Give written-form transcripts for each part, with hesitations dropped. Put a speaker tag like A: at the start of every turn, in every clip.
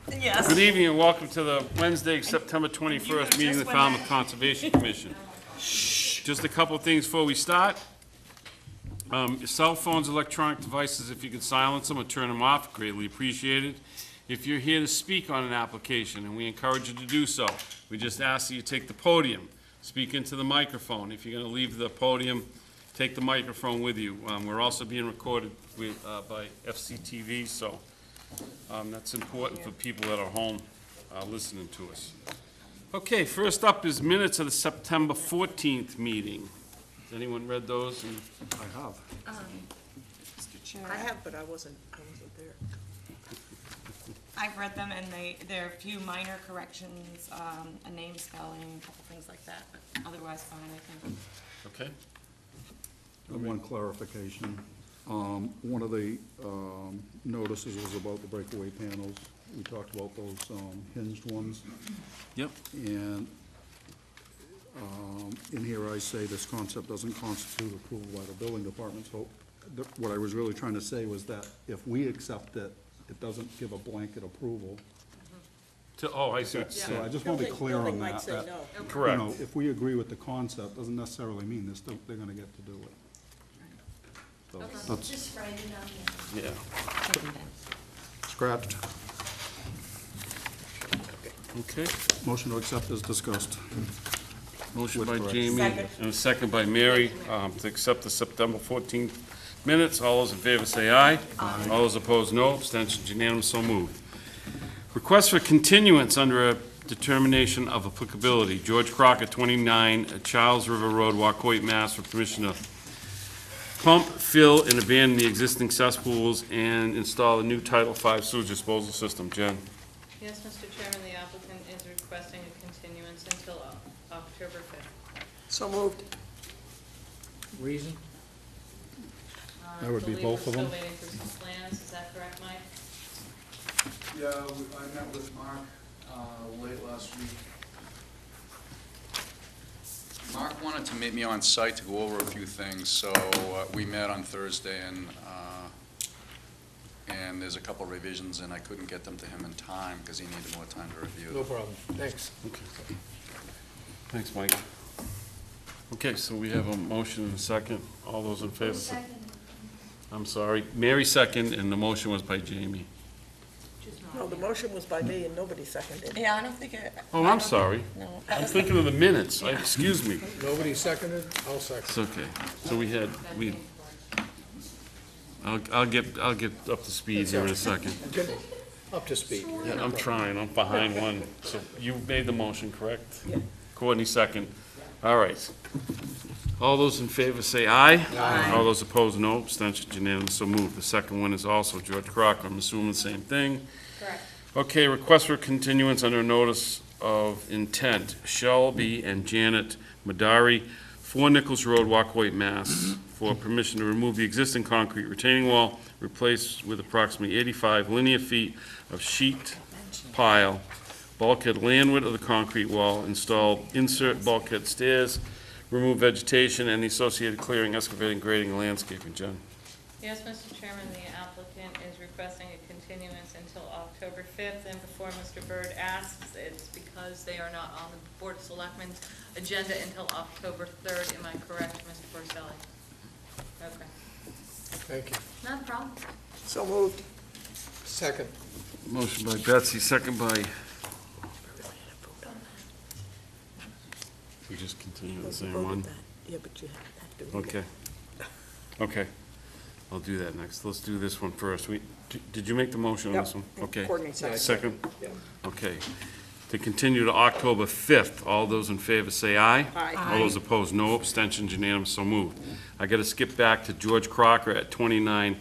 A: Yes.
B: Good evening and welcome to the Wednesday, September 21st meeting of the Falmouth Conservation Commission. Just a couple things before we start. Your cell phones, electronic devices, if you could silence them or turn them off, greatly appreciated. If you're here to speak on an application, and we encourage you to do so, we just ask that you take the podium, speak into the microphone. If you're going to leave the podium, take the microphone with you. We're also being recorded by FCTV, so that's important for people that are home listening to us. Okay, first up is minutes of the September 14th meeting. Has anyone read those?
C: I have.
A: Mr. Chair,
D: I have, but I wasn't there.
A: I've read them, and there are a few minor corrections, a name spelling, a couple things like that, but otherwise fine, I think.
B: Okay.
C: And one clarification. One of the notices was about the breakaway panels. We talked about those hinged ones.
B: Yep.
C: And in here I say this concept doesn't constitute approval by the building department. So what I was really trying to say was that if we accept it, it doesn't give a blanket approval.
B: Oh, I see what you're
C: So
B: saying.
C: I just want to be clear on
D: Building might
C: that.
D: say
C: that,
D: no.
B: Correct.
C: You know, if we agree with the concept, doesn't necessarily mean they're gonna get to do it. So that's
E: Just write it on there.
B: Yeah.
C: scratched.
B: Okay.
C: Motion to accept is discussed.
B: Motion
C: With
B: by
C: correction.
B: Jamie
A: Second.
B: and a second by Mary to accept the September 14th minutes. All those in favor say aye. Aye. All those opposed, no. Abstentions unanimous, so moved. Request for continuance under a determination of applicability. George Crocker, 29 Charles River Road, Wacoit, Mass. For permission to pump, fill, and abandon the existing cesspools and install a new Title V sewage disposal system. Jen?
F: Yes, Mr. Chairman, the applicant is requesting a continuance until October 5th.
D: So moved.
G: Reason?
C: That would be both of them.
F: I believe we're still waiting for some plans, is that correct, Mike?
H: Yeah, I met with Mark late last week. Mark wanted to meet me on site to go over a few things, so we met on Thursday, and there's a couple revisions, and I couldn't get them to him in time because he needed more time to review
G: No
H: them.
G: problem, thanks.
B: Thanks, Mike. Okay, so we have a motion and a second. All those in favor?
E: Second.
B: I'm sorry. Mary second, and the motion was by Jamie.
D: No, the motion was by me and nobody seconded it.
A: Yeah, I don't think it.
B: Oh, I'm sorry.
A: No.
B: I'm thinking of the minutes. Excuse me.
G: Nobody seconded? I'll second.
B: It's okay. So I'll get up to speed here in a second.
G: Get up to speed.
B: Yeah, I'm trying. I'm behind one. So you made the motion, correct?
D: Yeah.
B: Courtney second. All right. All those in favor say aye. Aye. All those opposed, no. Abstentions unanimous, so moved. The second one is also George Crocker. I'm assuming the same thing.
F: Correct.
B: Okay, request for continuance under notice of intent. Shelby and Janet Madari, 4 Nichols Road, Wacoit, Mass. For permission to remove the existing concrete retaining wall, replace with approximately 85 linear feet of sheet pile, bulkhead landward of the concrete wall, install insert bulkhead stairs, remove vegetation and the associated clearing, excavating, grading, and landscaping. Jen?
F: Yes, Mr. Chairman, the applicant is requesting a continuance until October 5th, and before Mr. Byrd asks, it's because they are not on the Board of Selectmen's agenda until October 3rd. Am I correct, Mr. Porcelli? Okay.
G: Thank you.
F: Not a problem.
D: So moved.
G: Second.
B: Motion by Betsy, second by... We just continue the same one?
D: Yeah, but you have to.
B: Okay. Okay. I'll do that next. Let's do this one first. Did you make the motion on this one? Okay.
D: Courtney seconded.
B: Second?
D: Yeah.
B: Okay. To continue to October 5th, all those in favor say aye.
D: Aye.
B: All those opposed, no. Abstentions unanimous, so moved. I got to skip back to George Crocker at 29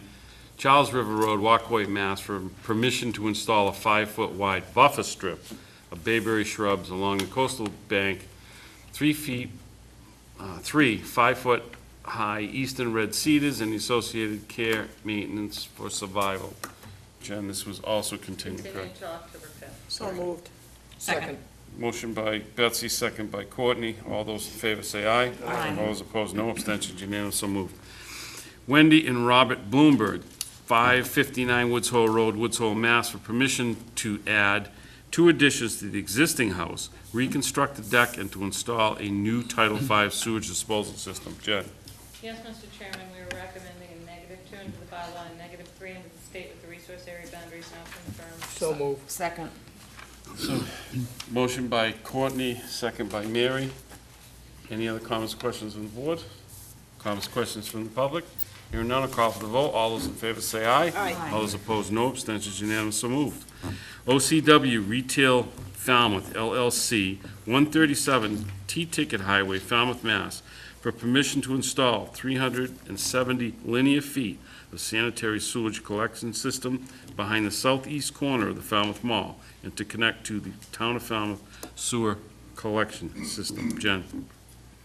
B: Charles River Road, Wacoit, Mass. For permission to install a 5-foot wide buffer strip of bayberry shrubs along the coastal bank, 3 5-foot high eastern red cedars and the associated care maintenance for survival. Jen, this was also continued,
F: Continue
B: correct?
F: until October 5th.
D: So moved.
A: Second.
B: Motion by Betsy, second by Courtney. All those in favor say aye.
A: Aye.
B: All those opposed, no. Abstentions unanimous, so moved. Wendy and Robert Bloomberg, 559 Woods Hole Road, Woods Hole, Mass. For permission to add 2 additions to the existing house, reconstruct the deck, and to install a new Title V sewage disposal system. Jen?
F: Yes, Mr. Chairman, we are recommending a -2 into the bylaw and -3 into the state with the resource area boundaries now confirmed.
G: So move.
A: Second.
B: Motion by Courtney, second by Mary. Any other comments, questions on the board? Comments, questions from the public? Hearing none, I'll call for the vote. All those in favor say aye.
D: Aye.
B: All those opposed, no. Abstentions unanimous, so moved. OCW Retail Falmouth LLC, 137 T-Ticket Highway, Falmouth, Mass. For permission to install 370 linear feet of sanitary sewage collection system behind the southeast corner of the Falmouth Mall and to connect to the Town of Falmouth sewer collection system. Jen?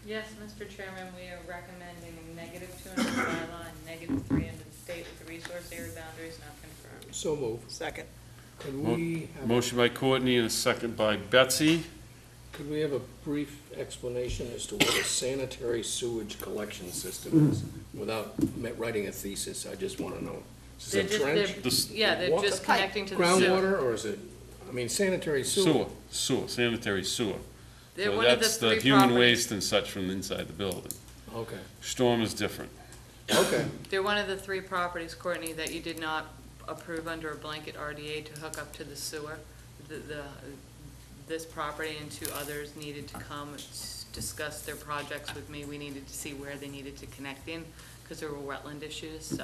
F: Yes, Mr. Chairman, we are recommending a -2 into the bylaw and -3 into the state with the resource area boundaries now confirmed.
G: So move.
D: Second.
G: Could we have,
B: Motion by Courtney and a second by Betsy.
G: could we have a brief explanation as to what a sanitary sewage collection system is? Without writing a thesis, I just want to know. Is
F: They're
G: it a
F: just,
G: trench?
B: This-
F: yeah, they're
G: Water
F: just
G: pipe.
F: connecting to the sewer.
G: Groundwater, or is it, I mean, sanitary sewer?
B: Sanitary sewer.
F: They're
B: So
F: one of the
B: that's the
F: three
B: human
F: properties.
B: waste and such from inside the building.
G: Okay,
B: Storm is different.
G: okay.
F: They're one of the 3 properties, Courtney, that you did not approve under a blanket RDA to hook up to the sewer. This property and 2 others needed to come and discuss their projects with me. We needed to see where they needed to connect in, because there were wetland issues, so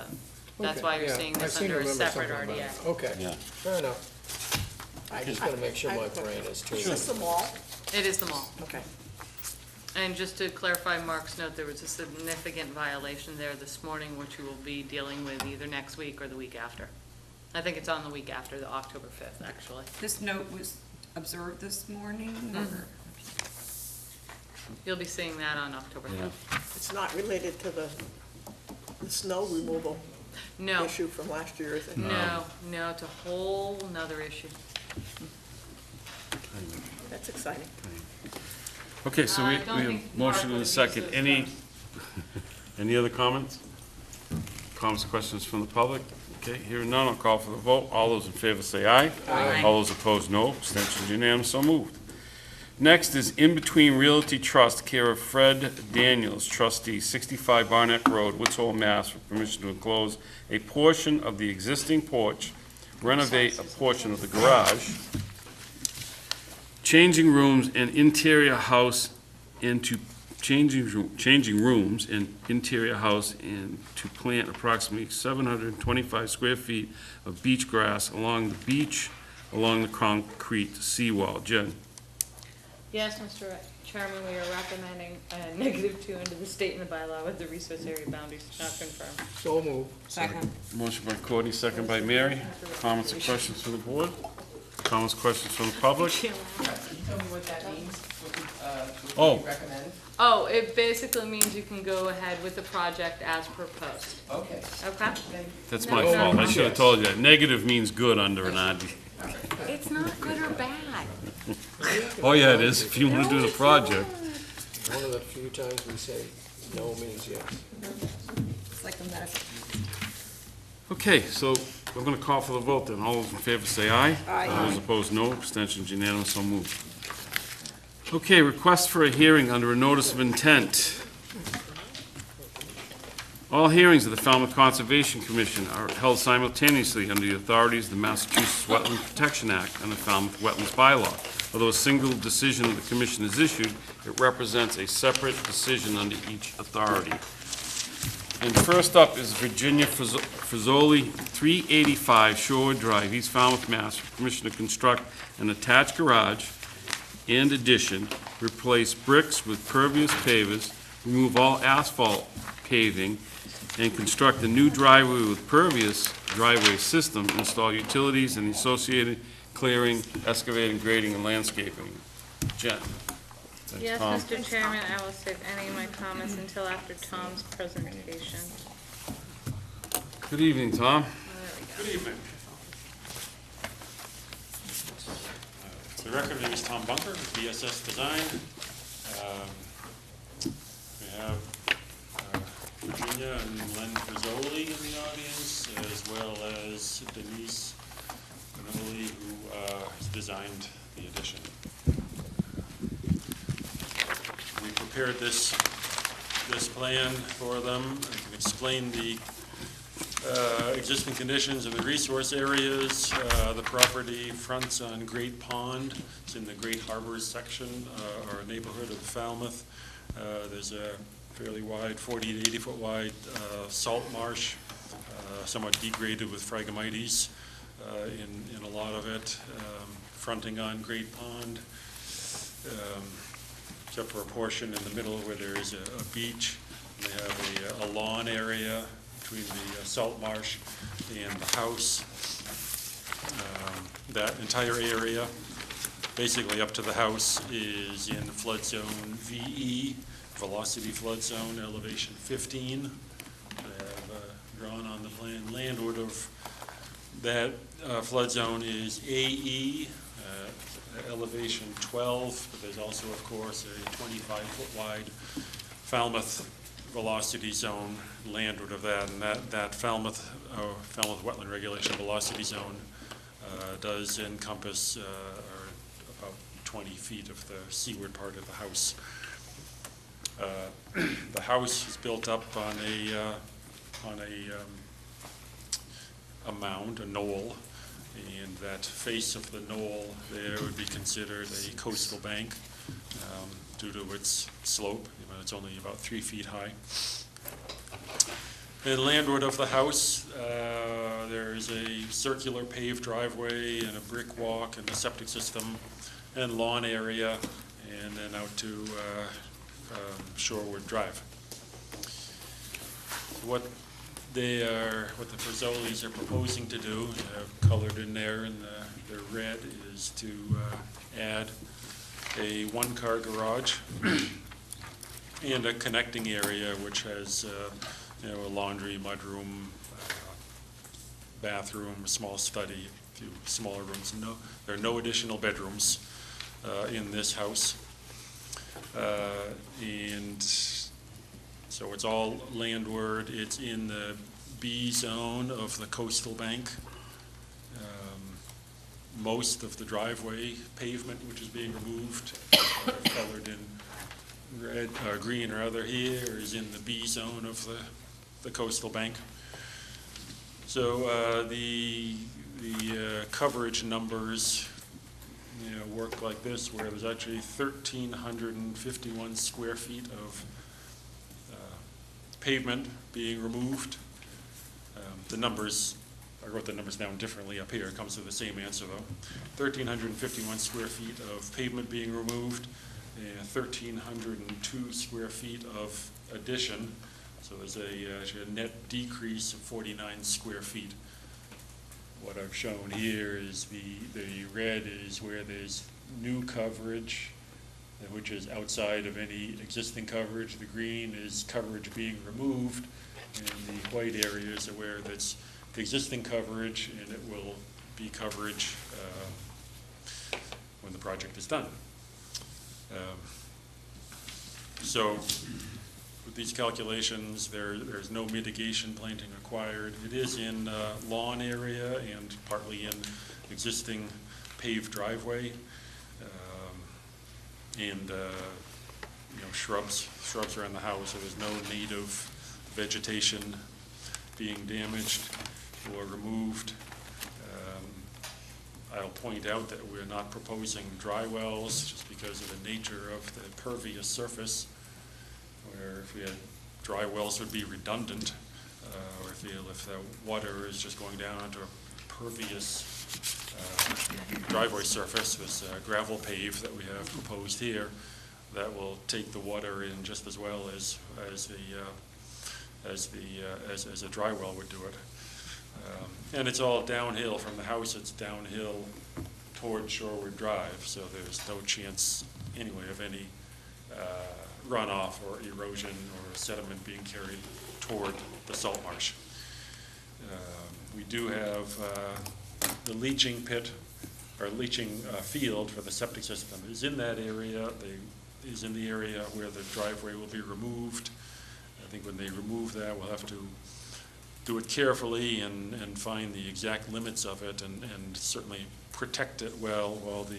F: that's
G: Okay,
F: why you're
G: yeah,
F: seeing
G: I
F: this
G: seem to
F: under a
G: remember
F: separate
G: something about
F: RDA.
G: it. Okay,
B: Yeah.
G: fair enough. I just gotta make sure my brain is too.
D: Is this the mall?
F: It is the mall.
D: Okay.
F: And just to clarify Mark's note, there was a significant violation there this morning, which we will be dealing with either next week or the week after. I think it's on the week after, the October 5th, actually.
A: This note was observed this morning, or?
F: You'll be seeing that on October 5th.
D: It's not related to the snow removal
F: No,
D: issue from last year, is it?
F: no, it's a whole nother issue.
D: That's exciting.
B: Okay, so
F: I
B: we
F: don't
B: have
F: think
B: motion
F: Mark
B: and a
F: would
B: second.
F: use
B: Any,
F: those
B: any other comments? Comments, questions from the public? Okay, hearing none, I'll call for the vote. All those in favor say aye.
A: Aye.
B: All those opposed, no. Abstentions unanimous, so moved. Next is In Between Realty Trust, care of Fred Daniels, trustee, 65 Barnett Road, Woods Hole, Mass., for permission to enclose a portion of the existing porch, renovate a portion of the garage, changing rooms and interior house into changing rooms and interior house and to plant approximately 725 square feet of beach grass along the beach, along the concrete seawall. Jen?
F: Yes, Mr. Chairman, we are recommending a -2 into the state and the bylaw with the resource area boundaries not confirmed.
G: So move.
A: Second.
B: Motion by Courtney, second by Mary. Comments or questions from the board? Comments, questions from the public?
E: Tell me what that means, what
B: Oh.
E: you recommend?
F: Oh, it basically means you can go ahead with the project as proposed.
E: Okay.
F: Okay?
B: That's
F: No,
B: my
F: no,
B: fault. I
G: no.
B: should have told you that. Negative means good under an RD.
F: It's not good or bad.
B: Oh, yeah, it is, if you want to do the project.
G: One of the few times we say no means yes.
A: It's like a medicine.
B: Okay, so we're going to call for the vote then. All those in favor say aye.
D: Aye.
B: All those opposed, no. Abstentions unanimous, so moved. Okay, request for a hearing under a notice of intent. All hearings of the Falmouth Conservation Commission are held simultaneously under the authorities of the Massachusetts Wetland Protection Act and the Falmouth Wetlands Bylaw. Although a single decision of the commission is issued, it represents a separate decision under each authority. And first up is Virginia Frizzoli, 385 Shorewood Drive, East Falmouth, Mass., for permission to construct an attached garage and addition, replace bricks with pervious pavers, remove all asphalt paving, and construct a new driveway with pervious driveway system, install utilities and associated clearing, excavating, grading, and landscaping. Jen? Thanks,
F: Yes,
B: Tom.
F: Mr. Chairman, I will save any of my comments until after Tom's presentation.
B: Good evening, Tom.
F: There we go.
I: Good evening. For the record, my name is Tom Bunker, with BSS Design. We have Virginia Tanya and Len Frizzoli in the audience, as well as Denise Manoli, who has designed the addition. We prepared this plan for them. I can explain the existing conditions of the resource areas. The property fronts on Great Pond. It's in the Great Harbors section, or neighborhood of Falmouth. There's a fairly wide, 40 to 80 foot wide salt marsh, somewhat degraded with phragmites in a lot of it, fronting on Great Pond, except for a portion in the middle where there is a beach. They have a lawn area between the salt marsh and the house. That entire area, basically up to the house, is in flood zone VE, velocity flood zone, elevation 15. I have drawn on the plan. Landward of that flood zone is AE, elevation 12, but there's also, of course, a 25-foot wide Falmouth velocity zone landward of that, and that Falmouth wetland regulation velocity zone does encompass about 20 feet of the seaward part of the house. The house is built up on a mound, a knoll, and that face of the knoll there would be considered a coastal bank due to its slope. It's only about 3 feet high. And landward of the house, there's a circular paved driveway and a brick walk and a septic system and lawn area, and then out to Shoreward Drive. What the Frizzolis are proposing to do, colored in there in the red, is to add a one-car garage and a connecting area which has a laundry, mudroom, bathroom, a small study, a few smaller rooms. There are no additional bedrooms in this house. And so it's all landward. It's in the B zone of the coastal bank. Most of the driveway pavement, which is being removed, colored in red, green rather here, is in the B zone of the coastal bank. So the coverage numbers work like this, where there's actually 1,351 square feet of pavement being removed. The numbers, I wrote the numbers down differently up here. It comes to the same answer though. 1,351 square feet of pavement being removed, and 1,302 square feet of addition. So there's actually a net decrease of 49 square feet. What I've shown here is the red is where there's new coverage, which is outside of any existing coverage. The green is coverage being removed, and the white areas are where that's existing coverage, and it will be coverage when the project is done. So with these calculations, there's no mitigation planting required. It is in lawn area and partly in existing paved driveway, and shrubs are in the house, so there's no native vegetation being damaged or removed. I'll point out that we're not proposing dry wells just because of the nature of the pervious surface, where if we had dry wells would be redundant, or if the water is just going down onto a pervious driveway surface, this gravel pave that we have proposed here, that will take the water in just as well as a dry well would do it. And it's all downhill from the house. It's downhill toward Shoreward Drive, so there's no chance anyway of any runoff or erosion or sediment being carried toward the salt marsh. We do have the leaching pit or leaching field for the septic system is in that area. Is in the area where the driveway will be removed. think when they remove that, we'll have to do it carefully and find the exact limits of it and certainly protect it well while the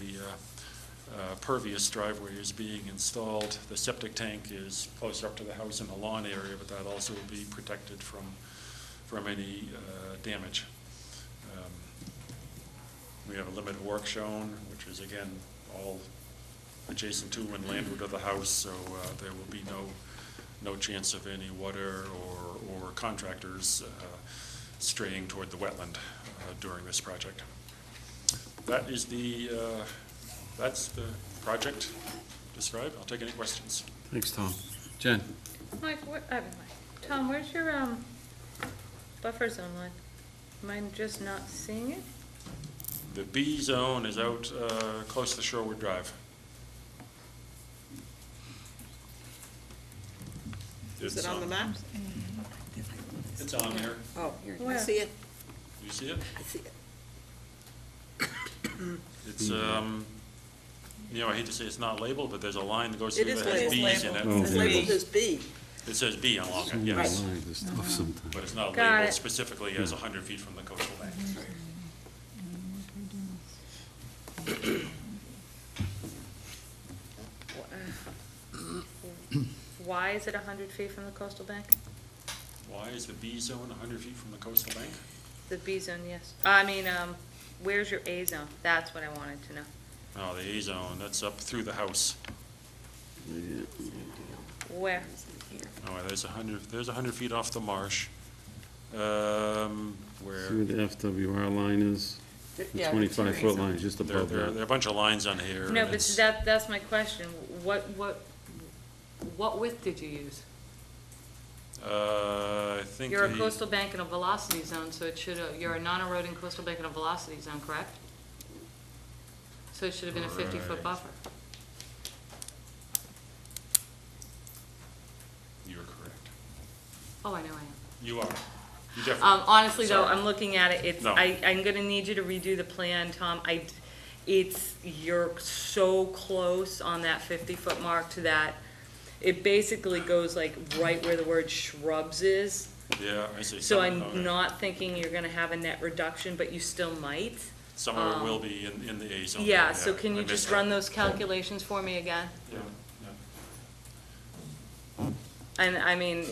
I: pervious driveway is being installed. The septic tank is closer up to the house in the lawn area, but that also will be protected from any damage. We have a limit of work shown, which is again all adjacent to and landward of the house, so there will be no chance of any water or contractors straying toward the wetland during this project. That is that's the project described. I'll take any questions.
B: Thanks, Tom. Jen?
F: Mike, Tom, where's your, buffer zone line? Am I just not seeing it?
I: The B zone is out close to Shorewood Drive.
D: Is it on the map?
I: It's on there.
D: Oh, I
F: Where?
D: see it,
I: You see it?
D: I see it.
I: It's, I hate to say it's not labeled, but there's a line that goes
D: It
I: through
D: is
I: that has
D: labeled.
I: B's in it.
C: Oh.
D: It's labeled as B.
I: It says B along it,
C: Right.
I: yes.
B: This stuff sometimes.
I: But it's not
F: Got
I: labeled
F: it.
I: specifically as 100 feet from the coastal bank.
F: Why is it 100 feet from the coastal bank?
I: Why is the B zone 100 feet from the coastal bank?
F: The B zone, yes. I mean, where's your A zone? That's what I wanted to know.
I: Oh, the A zone, that's up through the house.
F: Where?
I: Oh, there's 100 feet off the marsh.
B: See
I: Where,
B: where the FWR line is? The
D: Yeah,
B: 25-foot line is just
I: there
B: above
I: there are
B: that.
I: a bunch of lines on here.
F: No,
I: and
F: but
I: it's-
F: that's my question. What width did you use?
I: I think
F: You're a
I: the-
F: coastal bank in a velocity zone, so it should have, you're a non-eroding coastal bank in a velocity zone, correct? So it should have been a 50-foot
I: Right.
F: buffer.
I: You're correct.
F: Oh, I know I am.
I: You are. You definitely.
F: Honestly though,
I: Sorry.
F: I'm looking at it, it's,
I: No.
F: I'm gonna need you to redo the plan, Tom. You're so close on that 50-foot mark to that. It basically goes like right where the word shrubs is.
I: Yeah, I see.
F: So
I: Some- okay.
F: I'm not thinking you're gonna have a net reduction, but you still might.
I: Some of it will be in the A zone.
F: Yeah, so can
I: I
F: you
I: missed
F: just
I: that.
F: run those calculations for me again?
I: Yeah, yeah.
F: And I mean,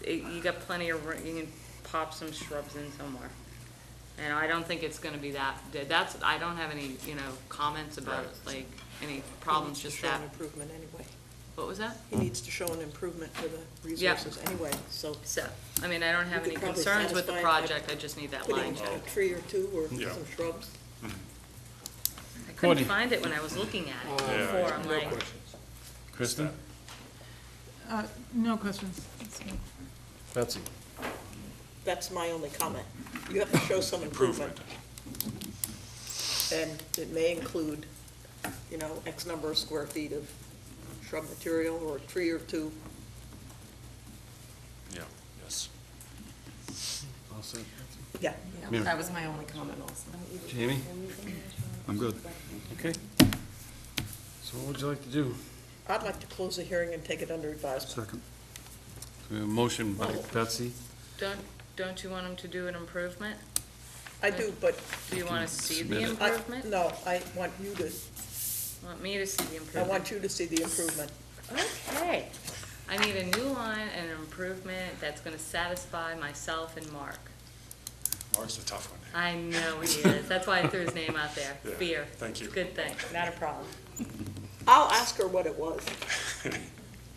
F: you got plenty of, you can pop some shrubs in somewhere. And I don't think it's gonna be that, I don't have any, comments about,
I: Right.
F: like, any problems,
D: He needs
F: just
D: to show
F: that.
D: an improvement anyway.
F: What was that?
D: He needs to show an improvement to the
F: Yeah.
D: resources anyway, so
F: So, I mean, I don't have
D: You
F: any
D: could probably
F: concerns with the
D: satisfy it by
F: project, I just need that
D: put
F: line
D: in
F: checked.
D: a tree or two or
I: Yeah.
D: some shrubs.
F: I
B: Cody.
F: couldn't find it when I was looking at it
I: Yeah.
F: before, I'm
G: No
F: like,
G: questions.
B: Kristen?
J: No questions. That's good.
B: Betsy?
D: That's my only comment. You have to show some improvement.
I: Improvement.
D: And it may include, X number of square feet of shrub material or a tree or two.
I: Yeah, yes.
B: All set.
D: Yeah.
A: Yeah, that was my only comment also.
B: Jamie?
C: I'm good.
B: Okay. So what would you like to do?
D: I'd like to close the hearing and take it under advisement.
C: Second.
B: We have a motion by Betsy.
F: don't you want them to do an improvement?
D: I do, but
F: Do you wanna see the
B: Submit it.
F: improvement?
D: no, I want
F: Want me to see the
D: I
F: improvement?
D: want you to see the improvement.
F: Okay. I need a new line and an improvement that's gonna satisfy myself and Mark.
I: Mark's a tough one.
F: I know he is. That's why I threw his name out there.
I: Yeah,
F: Fear.
I: thank you.
F: Good thing, not a problem.
D: I'll ask her what it was.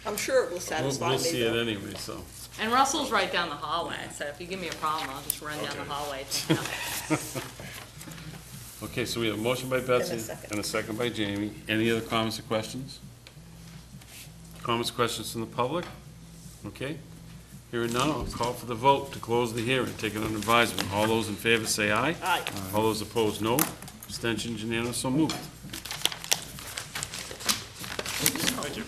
D: I'm sure it will
B: We'll
D: satisfy me.
B: we'll see it
D: though.
B: anyway, so.
F: And Russell's right down the hallway, so if you give me a problem, I'll just run down the
I: Okay.
F: hallway to him.
B: Okay, so we have a motion by Betsy
D: second.
B: and a second by Jamie. Any other comments or questions? Comments, questions from the public? Okay. Hearing none, I'll call for the vote to close the hearing, take it under advisement. All those in favor say aye.
D: Aye.
B: All those opposed, no. Abstentions unanimous, so moved.
I: Thank you.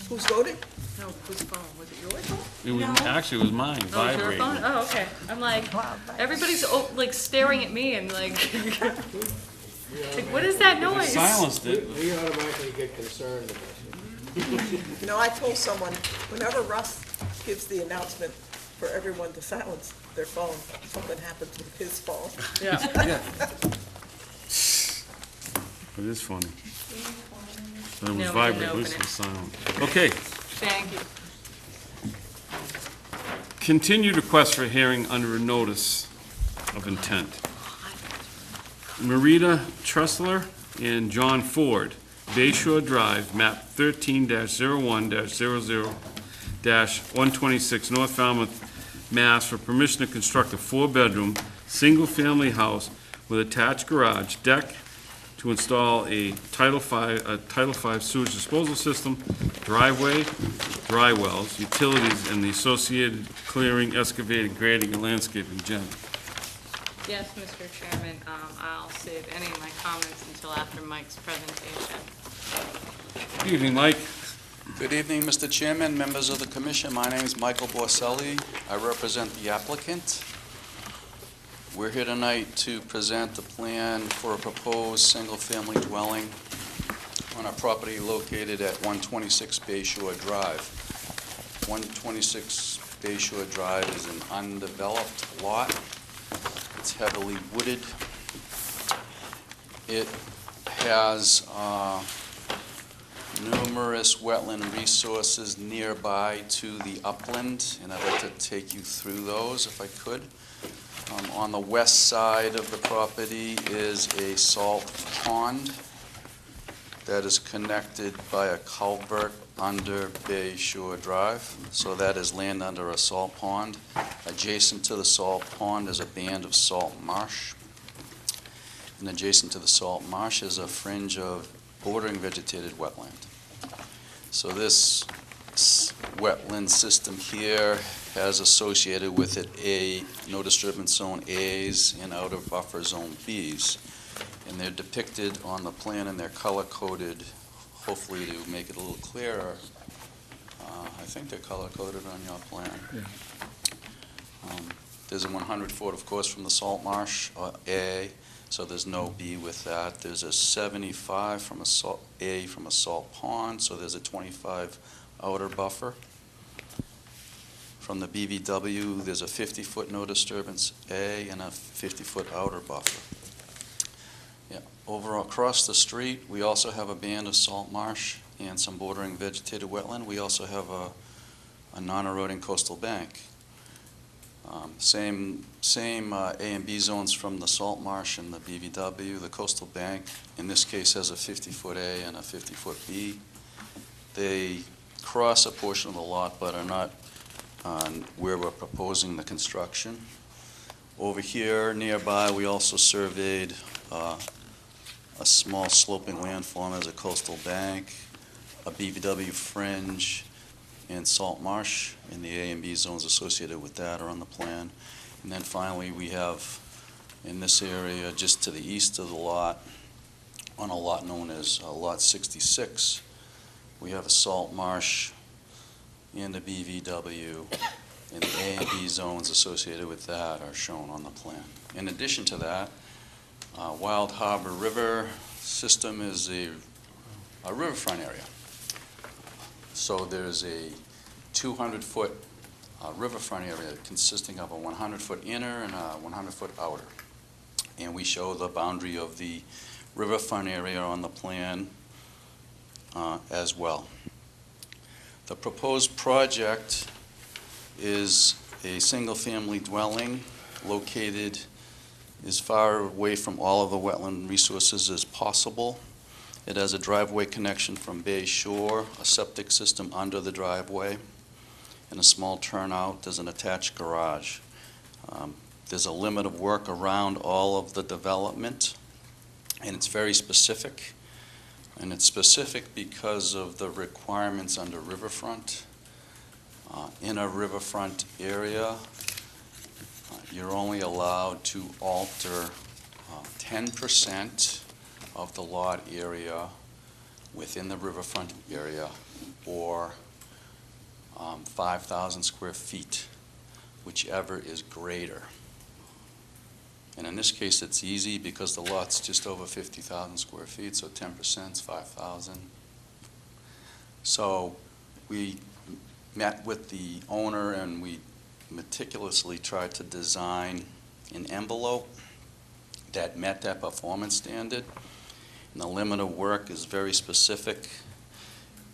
D: Who's voting?
F: No, whose phone? Was it yours phone?
B: It was, actually, it was mine,
F: Oh, it was your
B: vibrating.
F: phone? Oh, okay. I'm like, everybody's like staring at me and like, like, what is that noise?
B: Silenced it.
G: We automatically get concerned about it.
D: I told someone, whenever Russ gives the announcement for everyone to silence their phone. Something happens with his phone.
F: Yeah.
B: It is funny. But it was
F: No, we didn't
B: vibrant, at
F: open
B: least it
F: it.
B: was silent. Okay,
F: Thank you.
B: continued request for hearing under a notice of intent. Marita Tressler and John Ford, Bay Shore Drive, map 13-01-00-126, North Falmouth, Mass, for permission to construct a four-bedroom, single-family house with attached garage, deck, to install a Title V sewage disposal system, driveway, dry wells, utilities, and the associated clearing, excavating, grading, and landscaping. Jen?
F: Yes, Mr. Chairman, I'll save any of my comments until after Mike's presentation.
B: Good evening, Mike.
H: Good evening, Mr. Chairman, members of the commission. My name is Michael Borselli. I represent the applicant. We're here tonight to present the plan for a proposed single-family dwelling on a property located at 126 Bay Shore Drive. 126 Bay Shore Drive is an undeveloped lot. It's heavily wooded. It has numerous wetland resources nearby to the upland, and I'd like to take you through those if I could. On the west side of the property is a salt pond that is connected by a culvert under Bay Shore Drive. So that is land under a salt pond. Adjacent to the salt pond is a band of salt marsh. And adjacent to the salt marsh is a fringe of bordering vegetated wetland. So this wetland system here has associated with it no disturbance zone A's and outer buffer zone B's. And they're depicted on the plan and they're color-coded, hopefully to make it a little clearer. I think they're color-coded on your plan.
C: Yeah.
H: There's a 100-foot, of course, from the salt marsh, A, so there's no B with that. There's a 75 from a A from a salt pond, so there's a 25 outer buffer. From the BVW, there's a 50-foot no disturbance A and a 50-foot outer buffer. Yeah. Over across the street, we also have a band of salt marsh and some bordering vegetated wetland. We also have a non-eroding coastal bank. Same A and B zones from the salt marsh and the BVW. The coastal bank, in this case, has a 50-foot A and a 50-foot B. They cross a portion of the lot, but are not on where we're proposing the construction. Over here, nearby, we also surveyed a small sloping landform as a coastal bank, a BVW fringe, and salt marsh, and the A and B zones associated with that are on the plan. And then finally, we have in this area, just to the east of the lot, on a lot known as Lot 66, we have a salt marsh and a BVW, and the A and B zones associated with that are shown on the plan. In addition to that, Wild Harbor River system is a riverfront area. So there's a 200-foot riverfront area consisting of a 100-foot inner and a 100-foot outer. And we show the boundary of the riverfront area on the plan as well. The proposed project is a single-family dwelling located as far away from all of the wetland resources as possible. It has a driveway connection from Bay Shore, a septic system under the driveway, and a small turnout. There's an attached garage. There's a limit of work around all of the development, and it's very specific. And it's specific because of the requirements under riverfront. In a riverfront area, you're only allowed to alter 10% of the lot area within the riverfront area, or 5,000 square feet, whichever is greater. And in this case, it's easy because the lot's just over 50,000 square feet, so 10% is 5,000. So we met with the owner and we meticulously tried to design an envelope that met that performance standard. And the limit of work is very specific,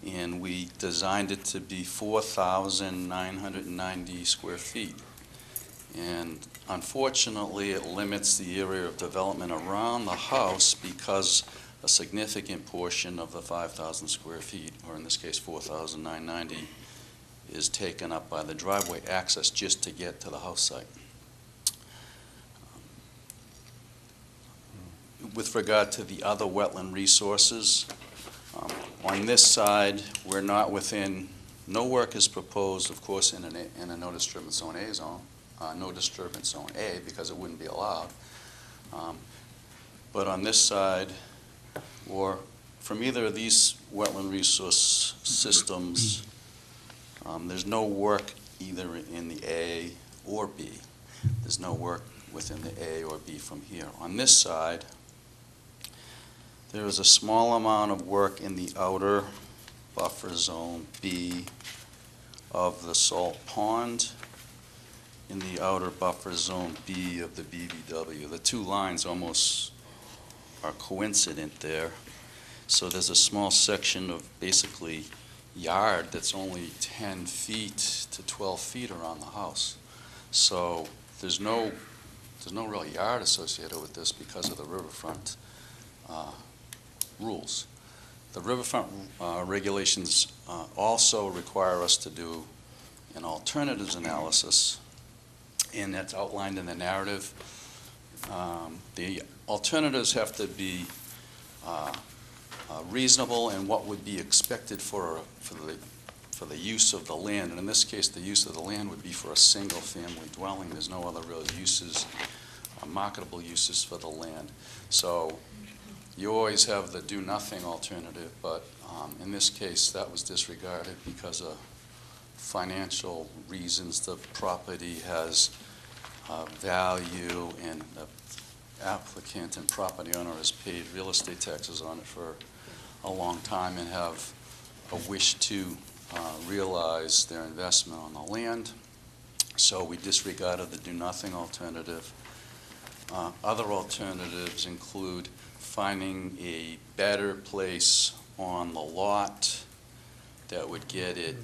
H: and we designed it to be 4,990 square feet. And unfortunately, it limits the area of development around the house because a significant portion of the 5,000 square feet, or in this case 4,990, is taken up by the driveway access just to get to the house site. With regard to the other wetland resources, on this side, we're not within, no work is proposed, of course, in a no disturbance zone A zone, no disturbance zone A, because it wouldn't be allowed. But on this side, or from either of these wetland resource systems, there's no work either in the A or B. There's no work within the A or B from here. On this side, there is a small amount of work in the outer buffer zone B of the salt pond, in the outer buffer zone B of the BVW. The two lines almost are coincident there. So there's a small section of basically yard that's only 10 feet to 12 feet around the house. So there's no real yard associated with this because of the riverfront rules. The riverfront regulations also require us to do an alternatives analysis, and that's outlined in the narrative. The alternatives have to be reasonable and what would be expected for the use of the land. And in this case, the use of the land would be for a single-family dwelling. There's no other real uses, marketable uses for the land. So you always have the do-nothing alternative, but in this case, that was disregarded because of financial reasons. The property has value, and the applicant and property owner has paid real estate taxes on it for a long time and have a wish to realize their investment on the land. So we disregarded the do-nothing alternative. Other alternatives include finding a better place on the lot that would get it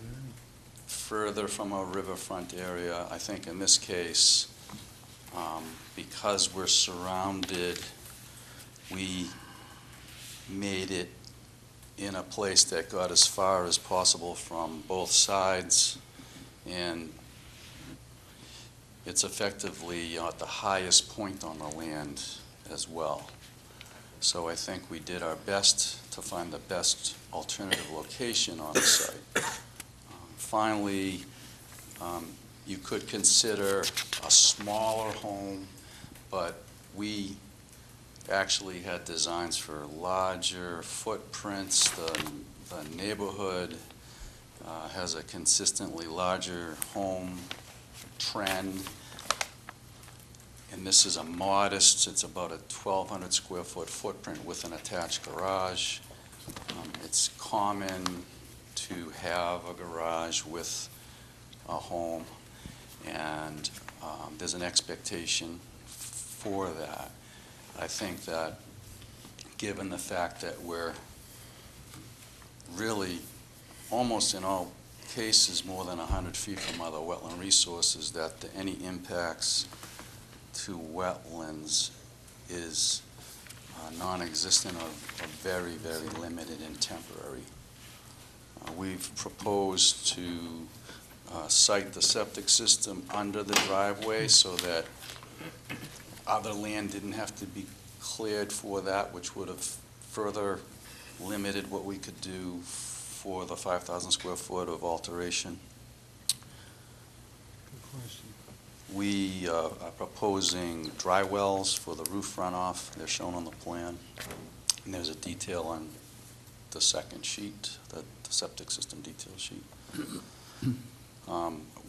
H: further from a riverfront area. I think in this case, because we're surrounded, we made it in a place that got as far as possible from both sides, and it's effectively at the highest point on the land as well. So I think we did our best to find the best alternative location on the site. Finally, you could consider a smaller home, but we actually had designs for larger footprints. The neighborhood has a consistently larger home trend, and this is a modest, it's about a 1,200 square foot footprint with an attached garage. It's common to have a garage with a home, and there's an expectation for that. I think that given the fact that we're really almost in all cases more than 100 feet from other wetland resources, that any impacts to wetlands is non-existent or very, very limited and temporary. We've proposed to site the septic system under the driveway so that other land didn't have to be cleared for that, which would have further limited what we could do for the 5,000 square foot of alteration.
C: Good question.
H: We are proposing dry wells for the roof runoff. They're shown on the plan. And there's a detail on the second sheet, the septic system detail sheet.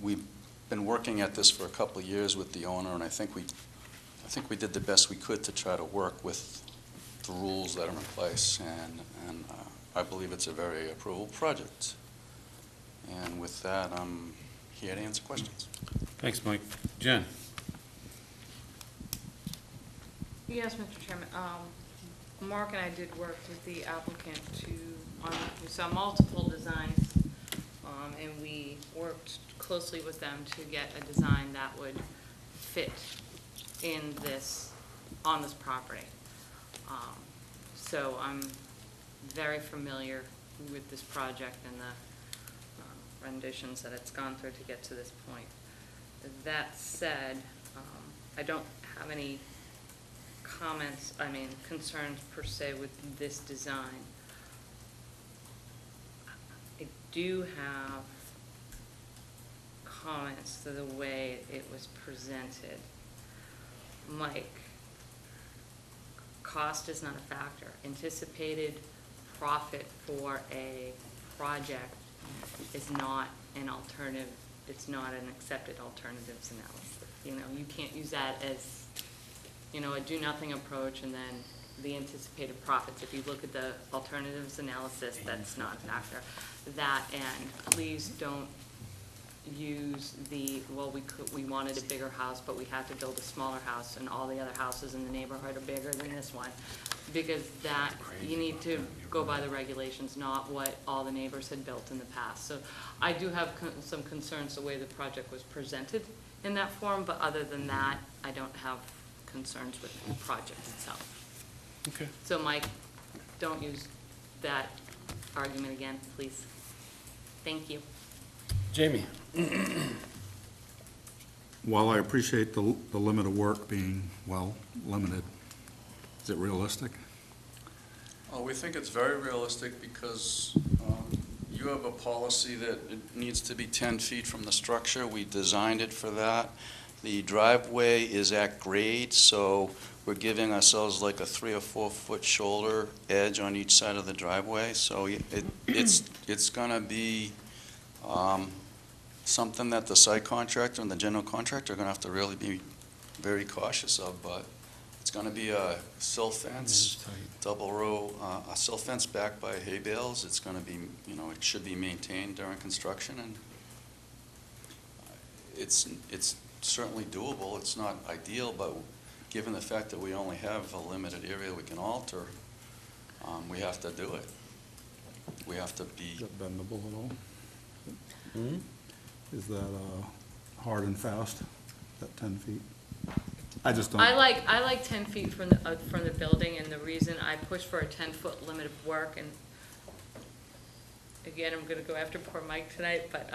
H: We've been working at this for a couple of years with the owner, and I think we did the best we could to try to work with the rules that are in place, and I believe it's a very approvable project. And with that, I'm here to answer questions.
B: Thanks, Mike. Jen?
F: Yes, Mr. Chairman. Mark and I did work with the applicant we saw multiple designs, and we worked closely with them to get a design that would fit on this property. So I'm very familiar with this project and the renditions that it's gone through to get to this point. That said, I don't have any concerns per se with this design. I do have comments to the way it was presented. Mike, cost is not a factor. Anticipated profit for a project is not an alternative, it's not an accepted alternatives analysis. You can't use that as, a do-nothing approach and then the anticipated profits. If you look at the alternatives analysis, that's not a factor. That, and please don't use we wanted a bigger house, but we had to build a smaller house, and all the other houses in the neighborhood are bigger than this one. Because that, you need to go by the regulations, not what all the neighbors had built in the past. So I do have some concerns the way the project was presented in that form, but other than that, I don't have concerns with the project itself.
B: Okay.
F: So Mike, don't use that argument again, please. Thank you.
B: Jamie?
C: While I appreciate the limit of work being, limited, is it realistic?
H: Well, we think it's very realistic because you have a policy that it needs to be 10 feet from the structure. We designed it for that. The driveway is at grade, so we're giving ourselves like a 3 or 4 foot shoulder edge on each side of the driveway. So it's going to be something that the site contractor and the general contractor are going to have to really be very cautious of, but it's going to be a sill fence, double row, a sill fence backed by hay bales. It's going to be, it should be maintained during construction, and it's certainly doable. It's not ideal, but given the fact that we only have a limited area we can alter, we have to do it. We have to be.
C: Is that bendable at all? Is that hard and fast, that 10 feet? I just don't.
F: I like 10 feet from the building, and the reason I push for a 10-foot limit of work, and again, I'm going to go after poor Mike tonight, but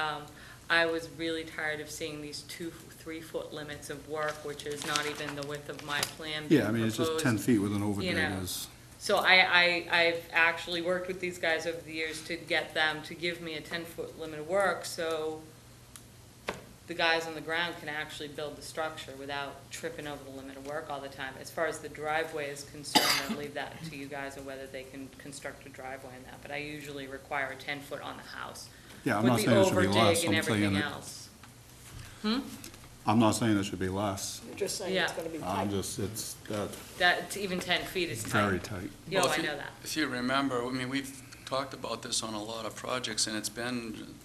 F: I was really tired of seeing these 2-3 foot limits of work, which is not even the width of my plan being proposed.
C: It's just 10 feet with an overgrade is.
F: So I've actually worked with these guys over the years to get them to give me a 10-foot limit of work, so the guys on the ground can actually build the structure without tripping over the limit of work all the time. As far as the driveway is concerned, I'll leave that to you guys on whether they can construct a driveway in that, but I usually require a 10-foot on the house.
C: Yeah, I'm not saying it should be less,
F: With the overdig and
C: I'm saying
F: everything
C: it.
F: else.
C: I'm not saying it should be less.
D: You're just saying it's
F: Yeah.
D: gonna be
C: I'm
D: tight.
C: just, it's
F: That, even 10 feet is tight.
C: very tight.
F: Yeah,
H: Well,
F: I
H: if you-
F: know that.
H: If you remember, we've talked about this on a lot of projects, and it's been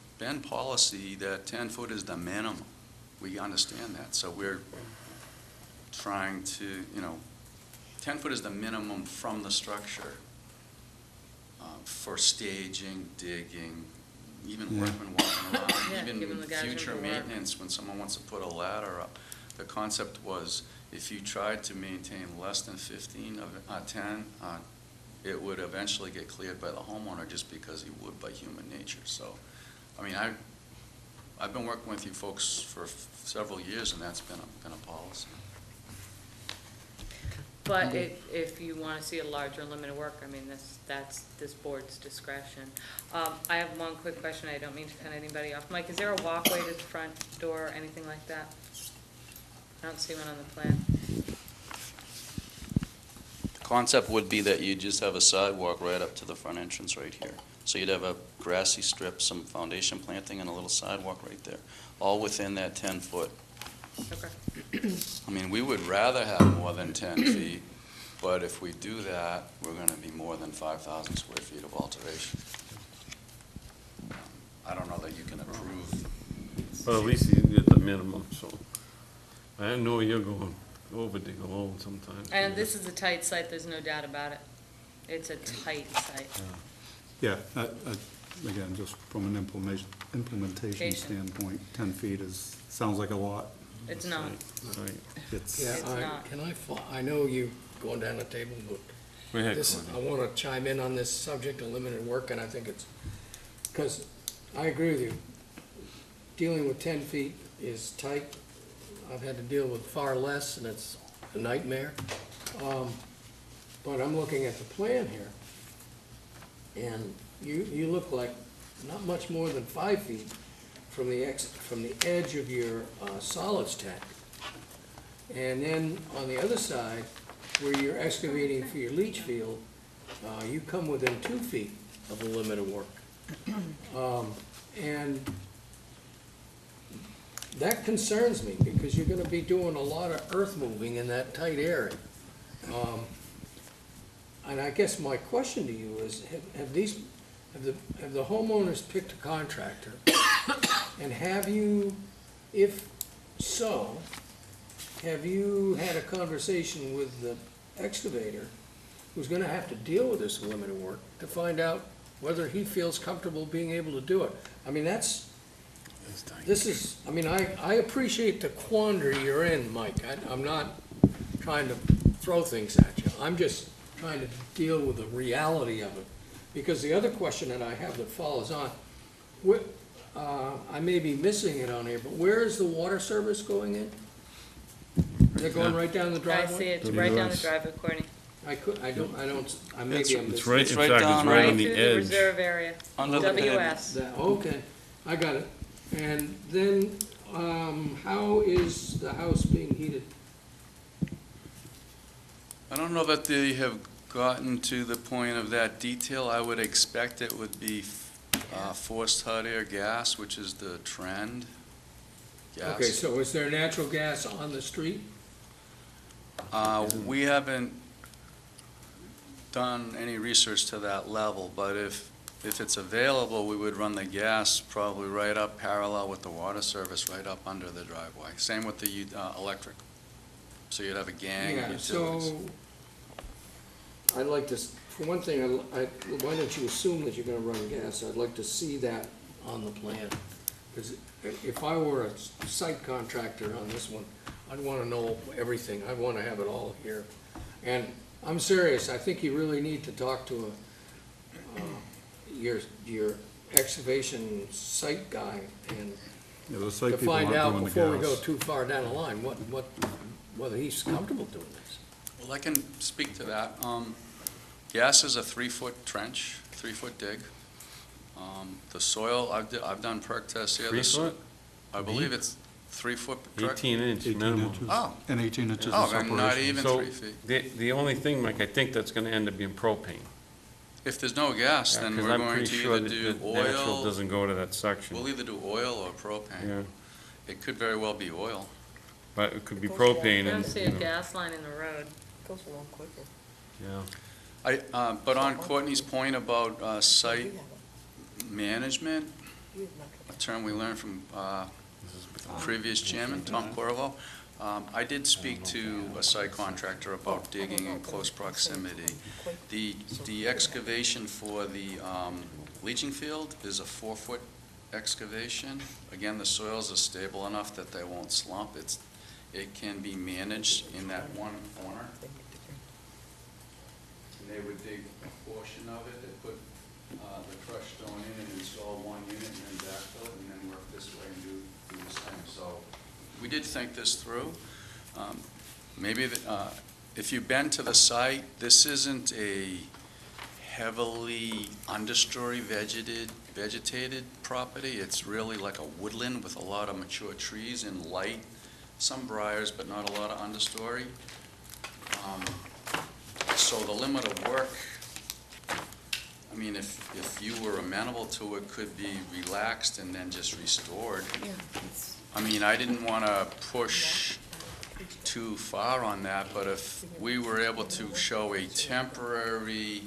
H: policy that 10 foot is the minimum. We understand that, so we're trying to, 10 foot is the minimum from the structure for staging, digging, even workmen walking
F: Yeah,
H: around,
F: giving the guys room
H: future
F: to work.
H: maintenance, when someone wants to put a ladder up. The concept was, if you tried to maintain less than 10, it would eventually get cleared by the homeowner just because he would by human nature. So, I've been working with you folks for several years, and that's been a policy.
F: But if you want to see a larger limit of work, that's this board's discretion. I have one quick question. I don't mean to cut anybody off. Mike, is there a walkway to the front door or anything like that? I don't see one on the plan.
H: The concept would be that you just have a sidewalk right up to the front entrance right here. So you'd have a grassy strip, some foundation planting, and a little sidewalk right there, all within that 10 foot.
F: Okay.
H: We would rather have more than 10 feet, but if we do that, we're going to be more than 5,000 square feet of alteration. I don't know that you can approve.
B: Well, at least you get the minimum, so. I know you're going over dig alone sometimes.
F: And this is a tight site, there's no doubt about it. It's a tight site.
C: Yeah, again, just from an implementation
F: Patient.
C: standpoint, 10 feet sounds like a lot.
F: It's not.
B: Right.
C: It's,
G: Yeah,
F: It's not.
G: can I know you going down the table, but
B: Go ahead,
G: this, I
B: Courtney.
G: want to chime in on this subject of limited work, and I think it's, because I agree with you. Dealing with 10 feet is tight. I've had to deal with far less, and it's a nightmare. But I'm looking at the plan here, and you look like not much more than 5 feet from the edge of your solids tank. And then on the other side, where you're excavating for your leach field, you come within 2 feet of the limit of work. And that concerns me, because you're gonna be doing a lot of earth moving in that tight area. And I guess my question to you is, have the homeowners picked a contractor? And have you, if so, have you had a conversation with the excavator who's gonna have to deal with this limit of work to find out whether he feels comfortable being able to do it? I mean, I mean, I appreciate the quandary you're in, Mike. I'm not trying to throw things at you. I'm just trying to deal with the reality of it. Because the other question that I have that follows on, I may be missing it on here, but where is the water service going in? They're going right down the
F: I
G: driveway?
F: see it, it's
B: To the
F: right down the
B: west.
F: driveway, Courtney.
G: Maybe I'm
B: It's
G: missing.
B: right,
H: It's
B: in
H: right
B: fact,
H: down
B: it's right
H: right
B: on the
F: Through the
B: edge.
F: reserve area,
H: Under the pad.
F: WS.
G: Okay, I got it. And then, how is the house being heated?
H: I don't know that they have gotten to the point of that detail. I would expect it would be forced hot air gas, which is the trend.
G: Okay,
H: Gas.
G: so is there natural gas on the street?
H: We haven't done any research to that level, but if it's available, we would run the gas probably right up parallel with the water service, right up under the driveway. Same with the electric. So you'd have a gang of
G: Yeah,
H: utilities.
G: so, I'd like to, for one thing, why don't you assume that you're gonna run gas? I'd like to see that on the plan. Because if I were a site contractor on this one, I'd wanna know everything. I'd wanna have it all here. And I'm serious, I think you really need to talk to your excavation site guy and
C: yeah, the site
G: to
C: people aren't
G: find out
C: doing the
G: before we go
C: gas.
G: too far down the line, whether he's comfortable doing this.
H: Well, I can speak to that. Gas is a 3-foot trench, 3-foot dig. The soil, I've done perk tests here.
B: 3 foot?
H: I believe it's 3-foot.
B: 18 inch
C: 18
B: minimum.
C: inches,
H: Oh.
C: and 18 inches
H: Oh,
C: of
H: then
C: separation.
H: not even
B: So,
H: 3 feet.
B: the only thing, Mike, I think that's gonna end up being propane.
H: If there's no gas, then
B: Because
H: we're
B: I'm
H: going
B: pretty
H: to
B: sure
H: either
B: that
H: do
B: the natural
H: oil.
B: doesn't go to that section.
H: We'll either do oil or propane.
B: Yeah,
H: It could very well be oil.
B: but it could be
D: Goes along.
B: propane
F: I
B: and,
F: don't see
B: you
F: a
B: know,
F: gas line in the road.
D: Goes along quicker.
B: yeah.
H: But on Courtney's point about
D: You
H: site
D: have it.
H: management,
D: You have not-
H: a term we learned from previous chairman, Tom Corvo, I did speak to a site contractor about digging in close proximity. The excavation for the leaching field is a 4-foot excavation. Again, the soils are stable enough that they won't slump. It can be managed in that one corner. And they would dig a portion of it, they put the crushed stone in and install one unit and then backfill it and then work this way and do the same. So we did think this through. Maybe if you've been to the site, this isn't a heavily understory vegetated property. It's really like a woodland with a lot of mature trees and light, some briars, but not a lot of understory. So the limit of work, I mean, if you were amenable to it, could be relaxed and then just restored.
A: Yeah, it's-
H: I mean, I didn't want to push too far on that, but if we were able to show a temporary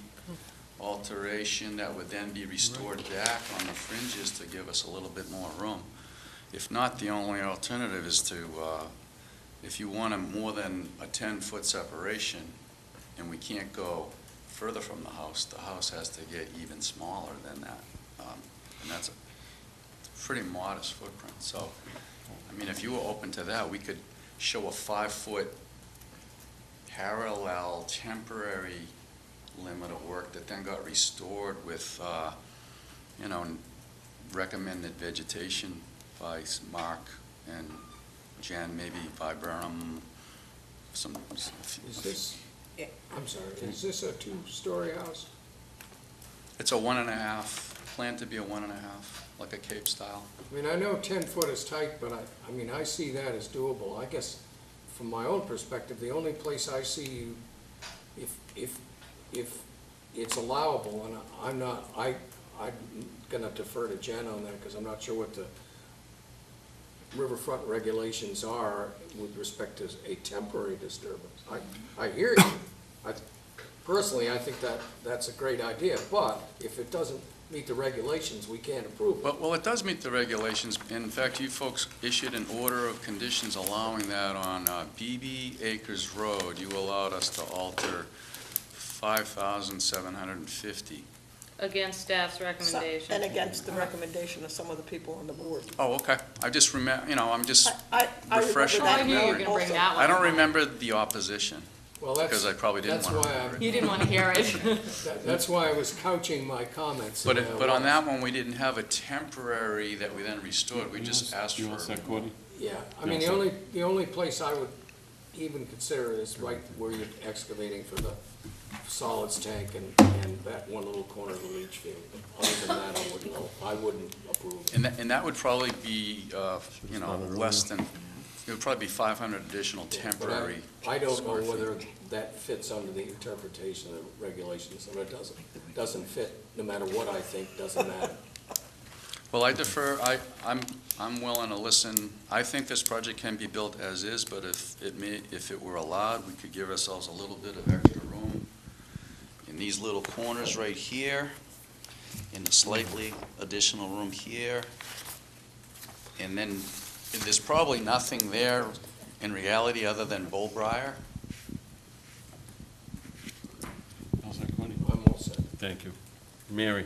H: alteration that would then be restored back on the fringes to give us a little bit more room. If not, the only alternative is to, if you want more than a 10-foot separation, and we can't go further from the house has to get even smaller than that. And that's a pretty modest footprint. So, I mean, if you were open to that, we could show a 5-foot parallel temporary limit of work that then got restored with, recommended vegetation by Mark and Jen, maybe viburnum, some.
G: Is this, I'm sorry, is this a 2-story house?
H: It's a 1.5, planned to be a 1.5, like a Cape style.
G: I mean, I know 10 foot is tight, but I mean, I see that as doable. I guess, from my own perspective, the only place I see you, if it's allowable, and I'm gonna defer to Jen on that, because I'm not sure what the riverfront regulations are with respect to a temporary disturbance. I hear you. Personally, I think that's a great idea, but if it doesn't meet the regulations, we can't approve it.
H: Well, it does meet the regulations. In fact, you folks issued an order of conditions allowing that on BB Acres Road. You allowed us to alter 5,750.
F: Against staff's recommendation.
D: And against the recommendation of some of the people on the board.
H: Oh, okay. I just remember, I'm just
D: I
H: refreshing.
D: remember that
F: I knew you were
D: note
F: gonna bring
D: also.
F: that one.
H: I don't
F: up.
H: remember the opposition,
G: Well,
H: because I probably didn't
G: that's
H: want to
G: why
H: remember it.
F: You didn't want to hear it.
G: That's why I was couching my comments. in
H: But on that one, we didn't have a temporary that we then restored. We just asked
B: You
H: for.
B: want that, Courtney?
G: Yeah, I mean, the only place I would even consider is right where you're excavating for the solids tank and that one little corner of the leach field. Other than that, I wouldn't approve.
H: And that would probably be, less than, it would probably be 500 additional temporary.
G: I don't know
H: square feet.
G: whether that fits under the interpretation of regulations, and it doesn't fit, no matter what I think, doesn't matter.
H: Well, I defer, I'm willing to listen. I think this project can be built as is, but if it were allowed, we could give ourselves a little bit of extra room in these little corners right here, in the slightly additional room here. And then there's probably nothing there in reality other than bullbriar.
B: How's that, Courtney?
G: I'm all set.
B: Thank you. Mary?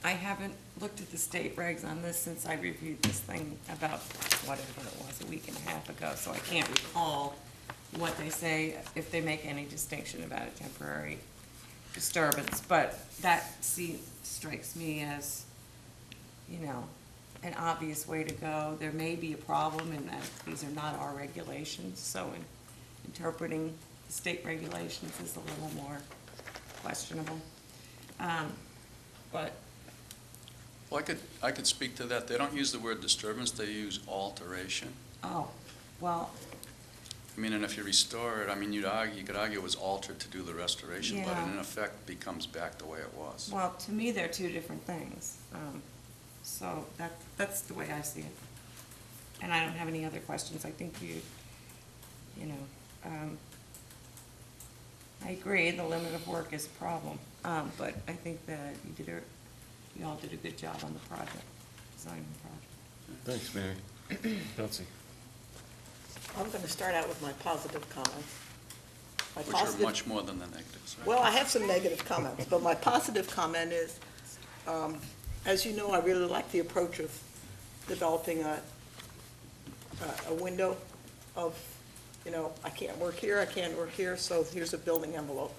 A: I haven't looked at the state regs on this since I reviewed this thing about whatever it was, a week and a half ago, so I can't recall what they say, if they make any distinction about a temporary disturbance, but that strikes me as, an obvious way to go. There may be a problem in that these are not our regulations, so interpreting the state regulations is a little more questionable. But
H: Well, I could speak to that. They don't use the word disturbance, they use alteration.
A: oh, well,
H: I mean, and if you restore it, I mean, you could argue it was altered to do the restoration, but
A: Yeah.
H: in effect becomes back the way it was.
A: well, to me, they're two different things. So that's the way I see it. And I don't have any other questions. I think I agree, the limit of work is a problem. But I think that you all did a good job on the project, designing the project.
B: Thanks, Mary. Betsy?
D: I'm going to start out with my positive comments. My
H: Which are
D: positive-
H: much more than the negatives, right?
D: Well, I have some negative comments, but my positive comment is, as you know, I really like the approach of developing a window of, I can't work here, I can't work here, so here's a building envelope.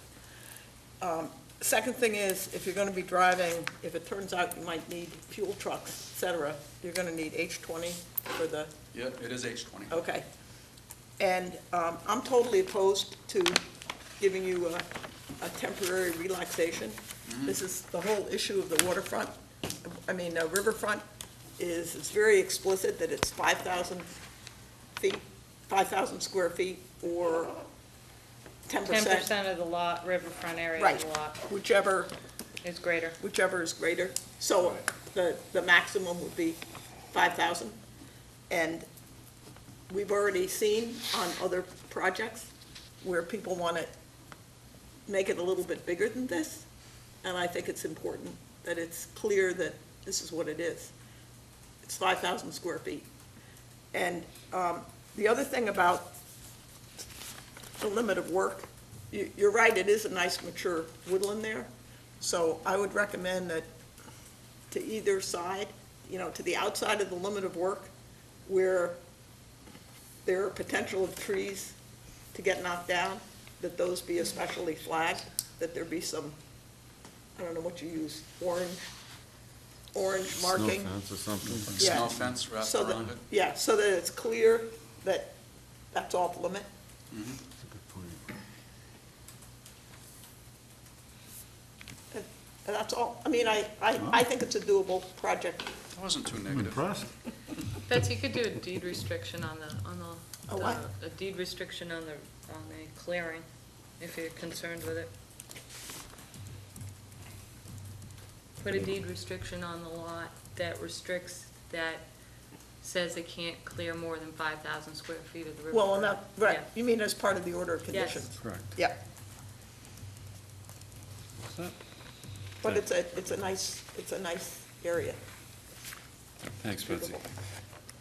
D: Second thing is, if you're going to be driving, if it turns out you might need fuel trucks, et cetera, you're going to need H20 for the,
H: Yeah, it is H20.
D: okay. And I'm totally opposed to giving you a temporary relaxation. This is the whole issue of the waterfront. Riverfront is very explicit that it's 5,000 feet, 5,000 square feet, or 10%.
F: 10% of the lot, riverfront area of
D: Right,
F: the lot
D: whichever
F: is greater.
D: is greater. So the maximum would be 5,000. And we've already seen on other projects where people want it make it a little bit bigger than this, and I think it's important that it's clear that this is what it is. It's 5,000 square feet. And the other thing about the limit of work, you're right, it is a nice mature woodland there. So I would recommend that to either side, to the outside of the limit of work, where there are potential of trees to get knocked down, that those be especially flagged, that there be some, I don't know what you use, orange marking.
B: Snow fence or something.
D: Yeah.
H: Snow fence wrapped
D: So that-
H: around it?
D: Yeah, so that it's clear that that's off limit.
H: Mhm.
B: That's a good point.
D: And that's all. I mean, I think it's a doable project.
H: I wasn't too
C: I'm
H: negative.
C: impressed.
F: Betsy, you could do a deed restriction on the,
D: A what?
F: a deed restriction on the clearing, if you're concerned with it. Put a deed restriction on the lot that restricts, that says they can't clear more than 5,000 square feet of the river.
D: Well, and that, right,
F: Yeah.
D: you mean as part of the order of
F: Yes.
D: conditions?
B: Correct.
D: Yeah,
B: What's
D: but it's a nice area.
B: Thanks, Betsy.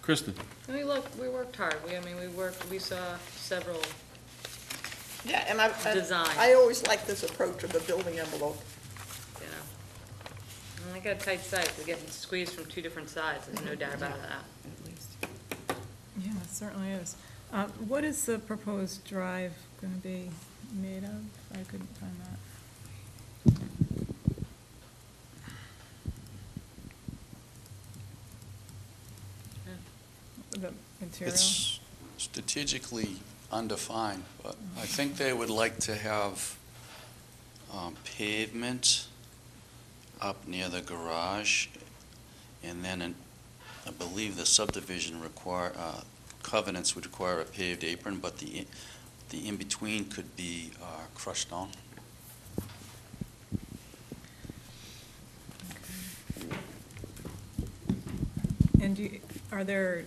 B: Kristen?
F: And we worked hard. We saw several,
D: Yeah, and
F: Design.
D: I always like this approach of a building envelope.
F: you know. And I got a tight site, we're getting squeezed from two different sides, there's no doubt about that.
A: At least.
J: Yeah, it certainly is. What is the proposed drive going to be made of? I couldn't find that. The material?
H: It's strategically undefined, but I think they would like to have pavement up near the garage, and then I believe the subdivision covenants would require a paved apron, but the in-between could be crushed stone.
J: And are there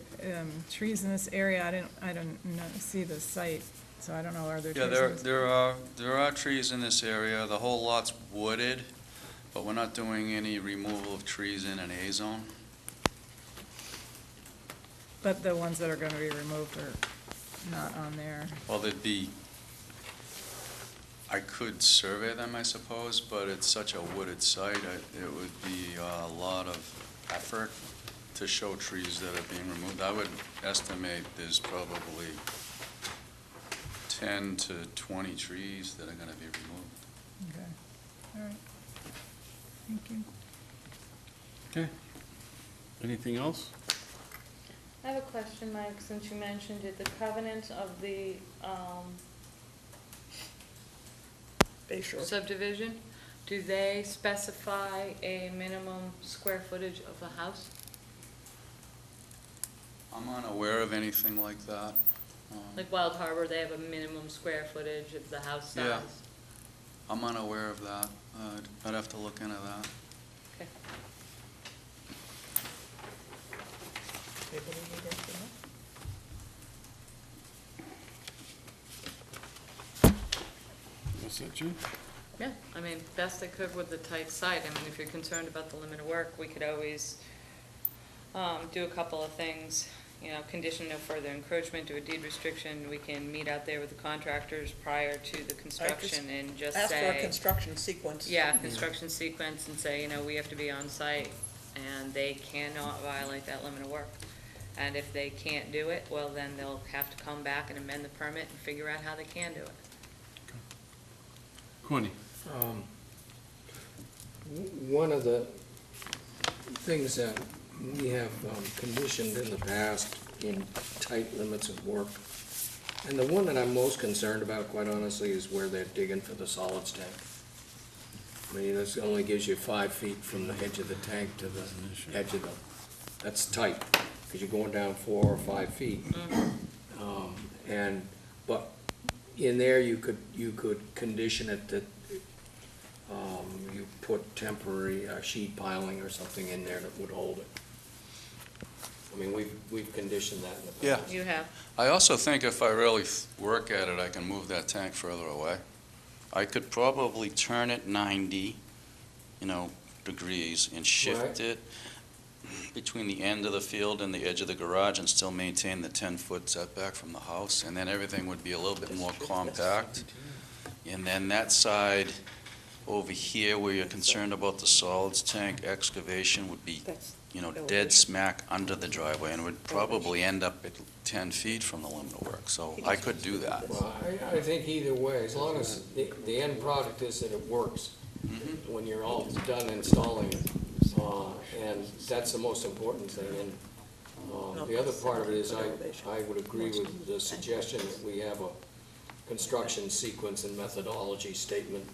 J: trees in this area? I don't see the site, so I don't know, are there trees?
H: Yeah,
J: in this-
H: there are trees in this area. The whole lot's wooded, but we're not doing any removal of trees in an A zone.
J: But the ones that are going to be removed are not on there.
H: Well, I could survey them, I suppose, but it's such a wooded site, it would be a lot of effort to show trees that are being removed. I would estimate there's probably 10 to 20 trees that are gonna be removed.
J: Okay, all right. Thank you.
B: Okay. Anything else?
F: I have a question, Mike, since you mentioned it, the covenant of the
D: Bay Shore.
F: subdivision, do they specify a minimum square footage of the house?
H: I'm unaware of anything like that.
F: Like Wild Harbor, they have a minimum square footage of the house size?
H: Yeah. I'm unaware of that. I'd have to look into that.
F: Okay.
D: Anybody need anything else?
B: What's that, Jim?
F: Yeah, I mean, best I could with the tight site. I mean, if you're concerned about the limit of work, we could always do a couple of things. You know, condition no further encroachment, do a deed restriction. We can meet out there with the contractors prior to the construction and just
D: Ask for a
F: say,
D: construction sequence.
F: yeah, construction sequence, and say, we have to be on site, and they cannot violate that limit of work. And if they can't do it, well, then they'll have to come back and amend the permit and figure out how they can do it.
B: Courtney?
G: One of the things that we have conditioned in the past in tight limits of work, and the one that I'm most concerned about, quite honestly, is where they're digging for the solids tank. I mean, this only gives you 5 feet from the edge of the tank to the edge of the, that's tight, because you're going down 4 or 5 feet. But in there, you could condition it that you put temporary sheet piling or something in there that would hold it. I mean, we've conditioned that in the past.
H: Yeah.
F: You have.
H: I also think if I really work at it, I can move that tank further away. I could probably turn it 90, degrees and shift
G: Right.
H: it between the end of the field and the edge of the garage and still maintain the 10-foot setback from the house, and then everything would be a little bit more compact. And then that side over here where you're concerned about the solids tank excavation would be,
D: That's
H: dead smack under the driveway and would probably end up at 10 feet from the limit of work, so I could do that.
G: Well, I think either way, as long as the end product is that it works when you're all done installing it. And that's the most important thing. And the other part of it is I would agree with the suggestion that we have a construction sequence and methodology statement.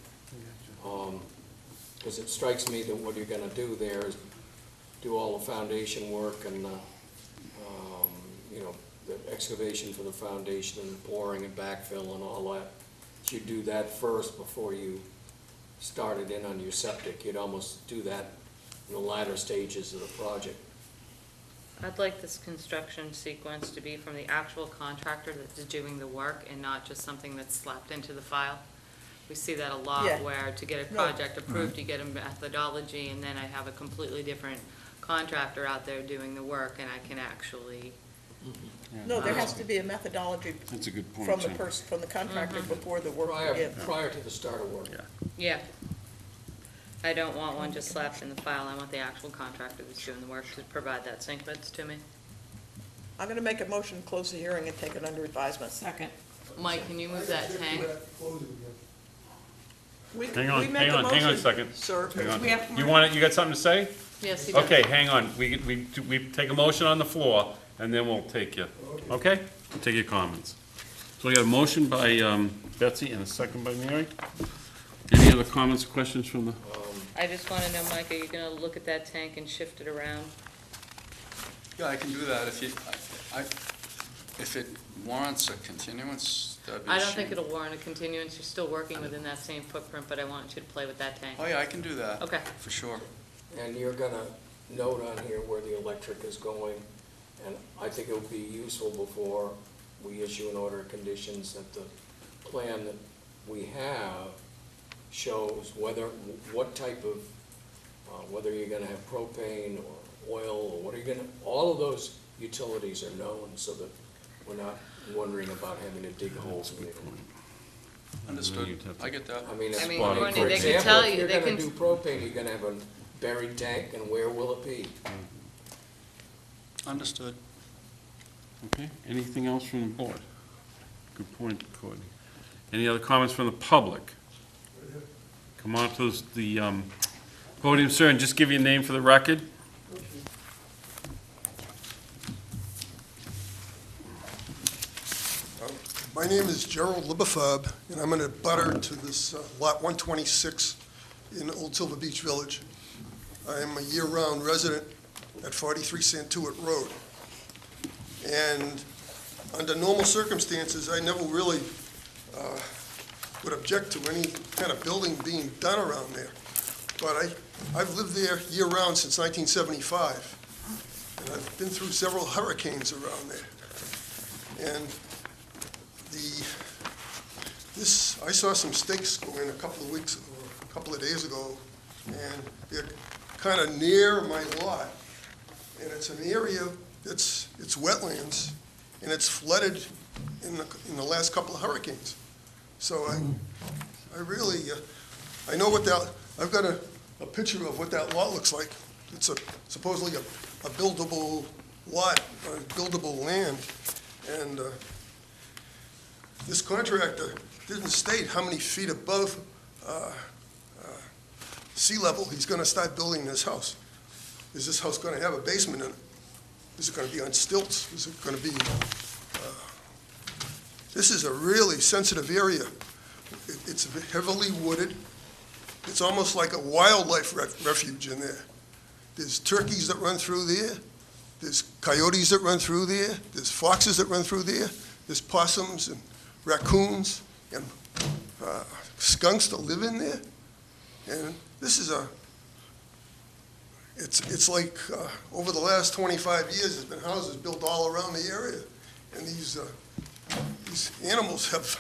G: Because it strikes me that what you're gonna do there is do all the foundation work and, the excavation for the foundation and pouring and backfill and all that. You do that first before you started in on your septic. You'd almost do that in the latter stages of the project.
F: I'd like this construction sequence to be from the actual contractor that's doing the work and not just something that's slapped into the file. We see that a lot
D: Yeah.
F: where to get a project approved, you get a methodology, and then I have a completely different contractor out there doing the work, and I can actually,
D: No, there has to be a methodology
B: That's a good point,
D: from the
B: too.
D: person, from the contractor before the work begins.
G: Prior to the start of work.
F: yeah. I don't want one just slapped in the file. I want the actual contractor that's doing the work to provide that sink-beds to me.
D: I'm gonna make a motion to close the hearing and take it under advisement.
A: Second.
F: Mike, can you move that tank?
B: Hang on a second.
D: Sir.
B: Hang on.
A: We have-
B: You got something to say?
F: Yes, he does.
B: Okay, hang on. We take a motion on the floor, and then we'll take you, okay? We'll take your comments. So we got a motion by Betsy and a second by Mary. Any other comments or questions from the?
F: I just want to know, Mike, are you going to look at that tank and shift it around?
H: Yeah, I can do that if it warrants a continuance, that'd be a
F: I don't
H: shame.
F: think it'll warrant a continuance. You're still working within that same footprint, but I want you to play with that tank.
H: Oh, yeah, I can do that.
F: Okay.
H: For sure.
G: And you're gonna note on here where the electric is going, and I think it would be useful before we issue an order of conditions that the plan that we have shows what type of, whether you're gonna have propane or oil, or what are you gonna, all of those utilities are known, so that we're not wondering about having to dig holes in it.
H: Understood. I get that.
G: I mean,
F: I mean,
B: Spot on.
F: Courtney,
G: for
F: they can
G: example,
F: tell
G: if
F: you,
G: you're
F: they
G: gonna
F: can,
G: do propane, you're gonna have a buried tank, and where will it be?
H: Understood.
B: Okay, anything else from the board? Good point, Courtney. Any other comments from the public? Come on to the podium, sir, and just give your name for the record.
K: My name is Gerald Libafab, and I'm an abutter to this Lot 126 in Old Silver Beach Village. I am a year-round resident at 43 Santuit Road. And under normal circumstances, I never really would object to any kind of building being done around there. But I've lived there year-round since 1975, and I've been through several hurricanes around there. And I saw some stakes go in a couple of days ago, and they're kind of near my lot. And it's an area it's wetlands, and it's flooded in the last couple of hurricanes. So I really, I know what that, I've got a picture of what that lot looks like. It's supposedly a buildable lot, buildable land, and this contractor didn't state how many feet above sea level he's gonna start building this house. Is this house gonna have a basement in it? Is it gonna be on stilts? Is it gonna be, this is a really sensitive area. It's heavily wooded. It's almost like a wildlife refuge in there. There's turkeys that run through there. There's coyotes that run through there. There's foxes that run through there. There's possums and raccoons and skunks that live in there. And this is it's like over the last 25 years, there's been houses built all around the area. And these these animals have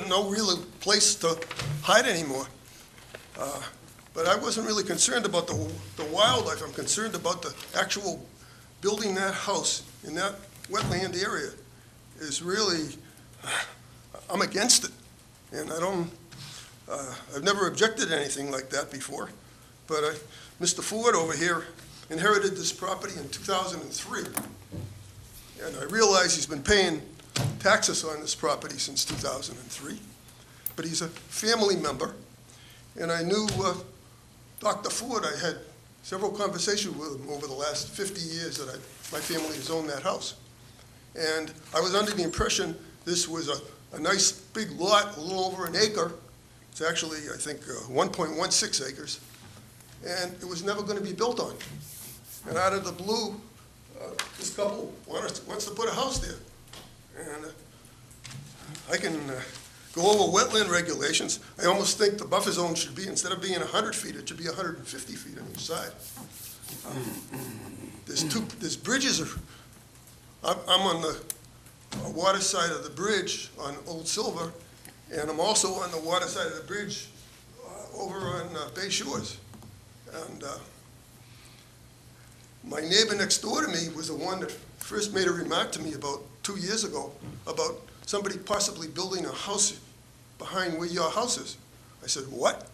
K: no real place to hide anymore. But I wasn't really concerned about the wildlife. I'm concerned about the actual building that house in that wetland area is really, I'm against it. And I've never objected to anything like that before. But Mr. Ford over here inherited this property in 2003. And I realize he's been paying taxes on this property since 2003. But he's a family member. And I knew Dr. Ford. I had several conversations with him over the last 50 years that my family has owned that house. And I was under the impression this was a nice big lot, a little over an acre. It's actually, I think, 1.16 acres. And it was never going to be built on. And out of the blue, this couple wants to put a house there. And I can go over wetland regulations. I almost think the buffer zone should be, instead of being 100 feet, it should be 150 feet on each side. There's bridges. I'm on the water side of the bridge on Old Silver, and I'm also on the water side of the bridge over on Bay Shores. And my neighbor next door to me was the one that first made a remark to me about 2 years ago about somebody possibly building a house behind where your house is. I said, what?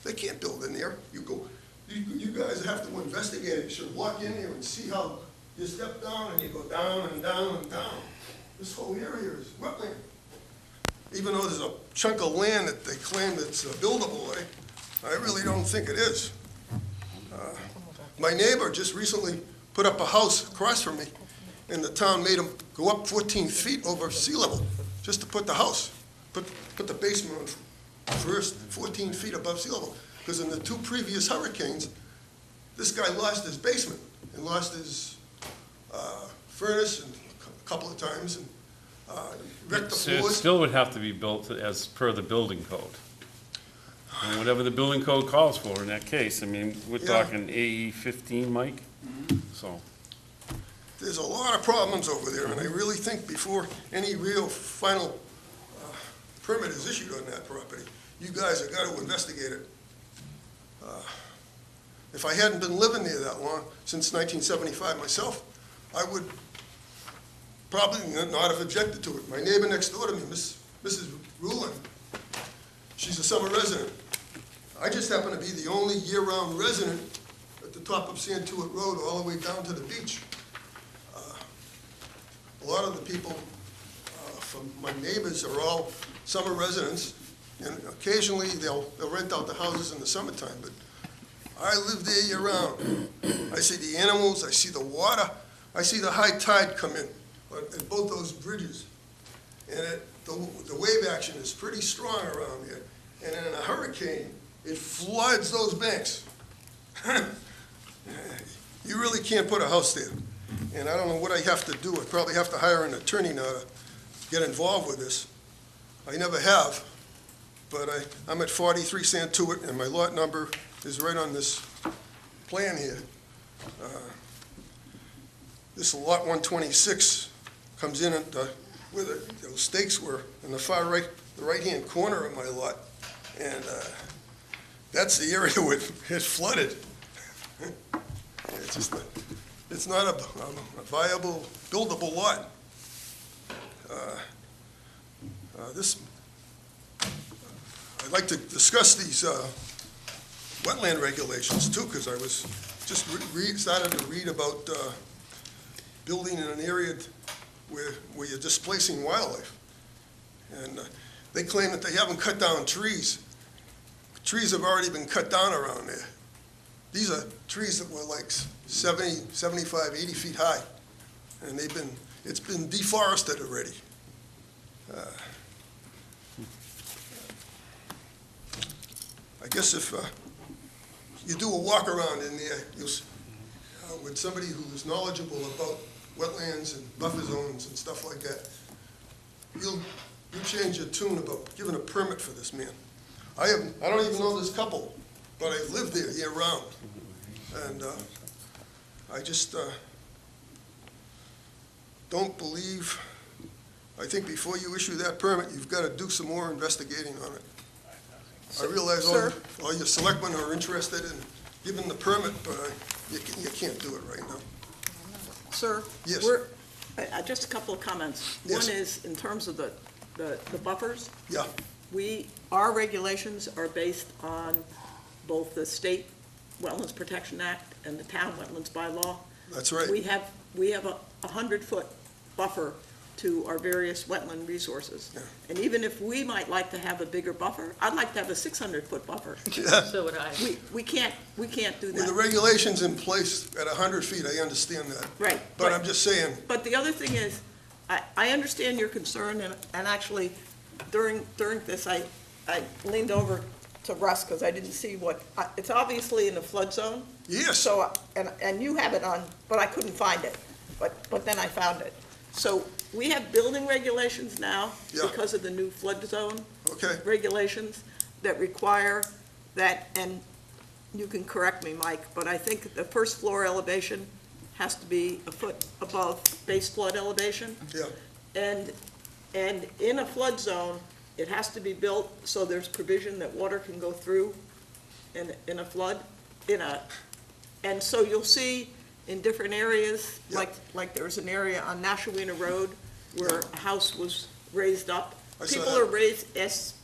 K: They can't build in there. You guys have to investigate it. You should walk in there and see how you step down and you go down and down and down. This whole area is wetland. Even though there's a chunk of land that they claim that's buildable, I really don't think it is. My neighbor just recently put up a house across from me, and the town made him go up 14 feet over sea level just to put the house, put the basement on first 14 feet above sea level. Because in the 2 previous hurricanes, this guy lost his basement and lost his furnace a couple of times and wrecked the
B: So it
K: floors.
B: still would have to be built as per the building code. And whatever the building code calls for in that case, I mean, we're
K: Yeah.
B: talking AE 15, Mike? So,
K: There's a lot of problems over there, and I really think before any real final permit is issued on that property, you guys have got to investigate it. If I hadn't been living there that long, since 1975 myself, I would probably not have objected to it. My neighbor next door to me, Mrs. Rulin, she's a summer resident. I just happen to be the only year-round resident at the top of Santuit Road all the way down to the beach. A lot of the people from my neighbors are all summer residents, and occasionally they'll rent out the houses in the summertime, but I live there year-round. I see the animals, I see the water, I see the high tide come in at both those bridges. And the wave action is pretty strong around there. And in a hurricane, it floods those banks. You really can't put a house there. And I don't know what I have to do. I probably have to hire an attorney now to get involved with this. I never have, but I'm at 43 Santuit, and my lot number is right on this plan here. This lot 126 comes in at where those stakes were in the far right, the right-hand corner of my lot. And that's the area where it flooded. It's not a viable, buildable lot. I'd like to discuss these wetland regulations too, because I was just started to read about building in an area where you're displacing wildlife. And they claim that they haven't cut down trees. Trees have already been cut down around there. These are trees that were like 70, 75, 80 feet high. And it's been deforested already. I guess if you do a walk around in there, with somebody who is knowledgeable about wetlands and buffer zones and stuff like that, you'll change your tune about giving a permit for this man. I don't even know this couple, but I've lived there year round. And I just don't believe I think before you issue that permit, you've got to do some more investigating on it. I realize
D: Sir?
K: all your selectmen are interested in giving the permit, but you can't do it right now.
D: Sir?
K: Yes.
D: Just a couple of comments.
K: Yes.
D: One is, in terms of the buffers,
K: Yeah,
D: our regulations are based on both the State Wetlands Protection Act and the Town Wetlands Bylaw.
K: that's right.
D: We have a 100-foot buffer to our various wetland resources.
K: Yeah.
D: And even if we might like to have a bigger buffer, I'd like to have a 600-foot buffer.
F: So would I.
D: We can't do
K: With the
D: that.
K: regulations in place at 100 feet, I understand that.
D: Right.
K: But I'm just saying,
D: But the other thing is, I understand your concern, and actually, during this, I leaned over to Russ, because I didn't see it's obviously in a flood zone.
K: yes,
D: So, and you have it on, but I couldn't find it, but then I found it. So, we have building regulations now,
K: Yeah.
D: because of the new flood zone
K: okay,
D: regulations, that require that, and you can correct me, Mike, but I think the first floor elevation has to be a foot above base flood elevation.
K: yeah,
D: And in a flood zone, it has to be built so there's provision that water can go through in a flood, and so you'll see in different areas,
K: Yeah.
D: like there was an area on Nashawina Road where a house was raised up.
K: I saw
D: People
K: that.
D: are raised, as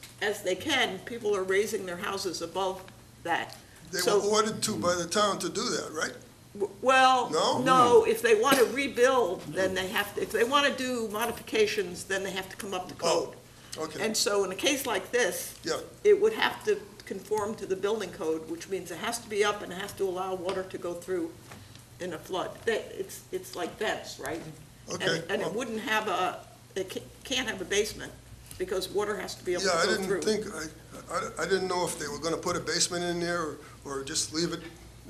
D: they can, people are raising their houses above that.
K: they were
D: So-
K: ordered to by the town to do that, right?
D: Well,
K: No?
D: no, if they want to rebuild, then they have to, if they want to do modifications, then they have to come up to code.
K: Okay,
D: And so in a case like this,
K: yeah,
D: it would have to conform to the building code, which means it has to be up and it has to allow water to go through in a flood. It's like vents, right?
K: okay.
D: And it wouldn't have can't have a basement, because water has to be able to
K: Yeah, I
D: go through.
K: didn't think, I didn't know if they were gonna put a basement in there or just leave it,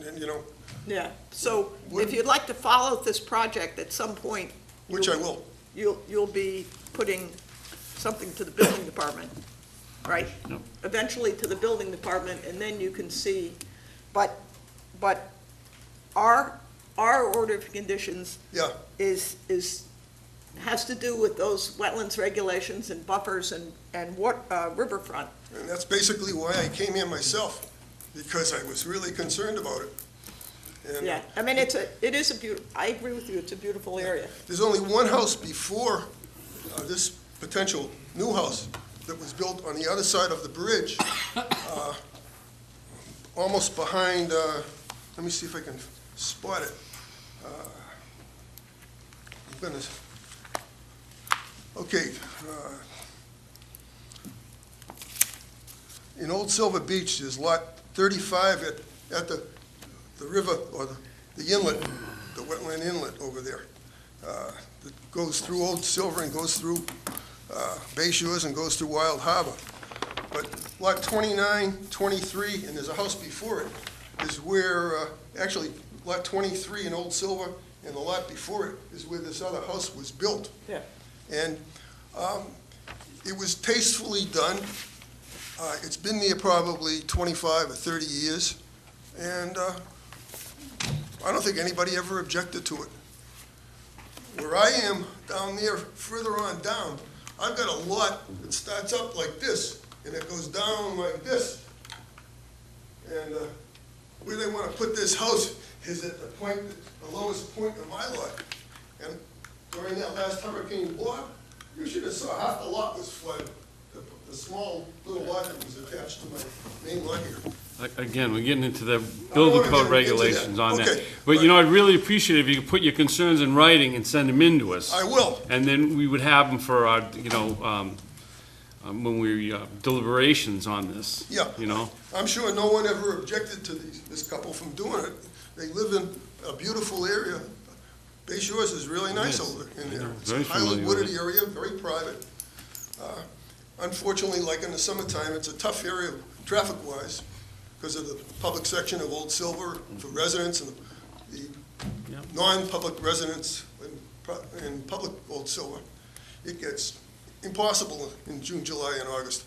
K: and,
D: Yeah, so if you'd like to follow this project at some point.
K: which I will.
D: You'll be putting something to the building department, right?
B: Yep.
D: Eventually to the building department, and then you can see, but our order of conditions
K: Yeah,
D: has to do with those wetlands regulations and buffers and what, riverfront.
K: and that's basically why I came here myself, because I was really concerned about it. And
D: Yeah, I mean, it is a I agree with you, it's a beautiful area.
K: there's only one house before this potential new house that was built on the other side of the bridge, almost behind, let me see if I can spot it. I'm gonna, okay. In Old Silver Beach, there's lot 35 at the river, or the inlet, the wetland inlet over there. That goes through Old Silver and goes through Bay Shores and goes through Wild Harbor. But lot 29, 23, and there's a house before it, is where, actually, lot 23 in Old Silver and the lot before it is where this other house was built.
D: Yeah.
K: And it was tastefully done. It's been there probably 25 or 30 years, and I don't think anybody ever objected to it. Where I am, down there, further on down, I've got a lot that starts up like this, and it goes down like this. And where they want to put this house is at the lowest point of my lot. And during that last Hurricane Bob, you should have saw half the lot was flooded. The small little lot that was attached to my main lot here.
B: Again, we're getting into the
K: wanna
B: building
K: get
B: code
K: into
B: regulations
K: that.
B: on that.
K: Okay,
B: But, you know, I'd really appreciate it if you could put your concerns in writing and send them in to us.
K: I will.
B: And then we would have them for our, when we, deliberations on this.
K: Yeah.
B: You know?
K: I'm sure no one ever objected to this couple from doing it. They live in a beautiful area. Bay Shores is really nice
B: Yes.
K: over in there. It's
B: Very
K: a highly
B: familiar with
K: wooded area, very private. Unfortunately, like in the summertime, it's a tough area traffic-wise because of the public section of Old Silver for residents and the
B: Yep.
K: non-public residents in public Old Silver. It gets impossible in June, July, and August.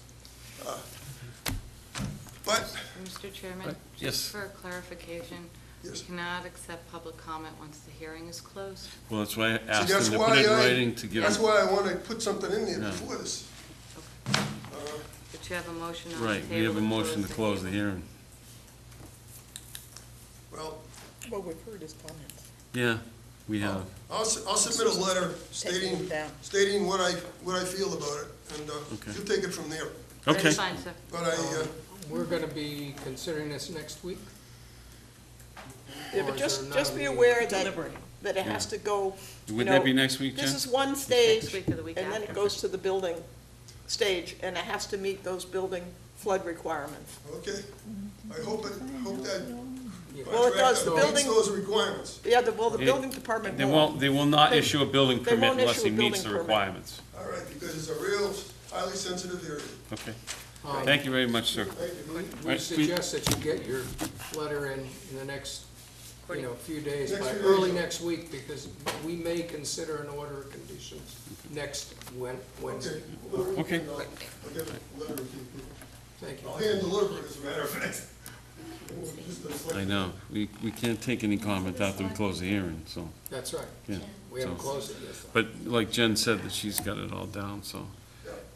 K: But
F: Mr. Chairman,
B: Yes.
F: just for clarification, You
K: Yes.
F: cannot accept public comment once the hearing is closed.
B: Well, that's why I
K: See,
B: asked
K: that's
B: him to put
K: why
B: it in
K: I-
B: writing to give
K: That's
B: him.
K: why I want to put something in there
B: Yeah.
K: before this.
F: But you have a motion on the
B: Right,
F: table.
B: we have a motion to close the
F: hearing.
B: hearing.
K: Well,
D: Well, we've heard his comments.
B: Yeah, we have.
K: I'll submit a letter
D: Taking it down.
K: stating what I feel about it, and
B: Okay.
K: you'll take it from there.
B: Okay,
F: That's fine, sir.
K: But I,
G: We're gonna be considering this next week?
D: Yeah,
G: Or
D: but
G: is
D: just,
G: there not
D: just
G: a
D: be
G: meeting?
D: aware that,
A: Deliberating.
D: that it has to go, you
B: would
D: know,
B: that be next week, Jen?
D: this is one stage,
F: Next week or the week
D: and then it
F: after.
D: goes to the building stage, and it has to meet those building flood requirements.
K: okay, I hope that
D: Well, it does, the
K: contractor meets
D: building,
K: those requirements.
D: yeah, well, the
B: It-
D: building department
B: They
D: won't.
B: won't, they will not
D: They-
B: issue a building
D: they
B: permit
D: won't
B: unless
D: issue
B: he
D: a
B: meets
D: building
B: the
D: permit.
B: requirements.
K: All right, because it's a real highly sensitive area.
B: Okay,
G: Um,
B: thank you very much, sir.
K: Thank you.
G: We
B: Right,
G: suggest that you get your letter in the next, few days,
K: Next
G: by
K: few
G: early
K: days.
G: next week, because we may consider an order of conditions next Wednesday.
B: Okay.
K: I'll get a letter to you.
G: Thank you.
K: I'll hand deliver it, as a matter of fact.
B: I know, we can't take any comment after we close the hearing, so,
G: That's right.
B: yeah.
G: We haven't
B: So-
G: closed it yet.
B: But like Jen said, that she's got it all down, so.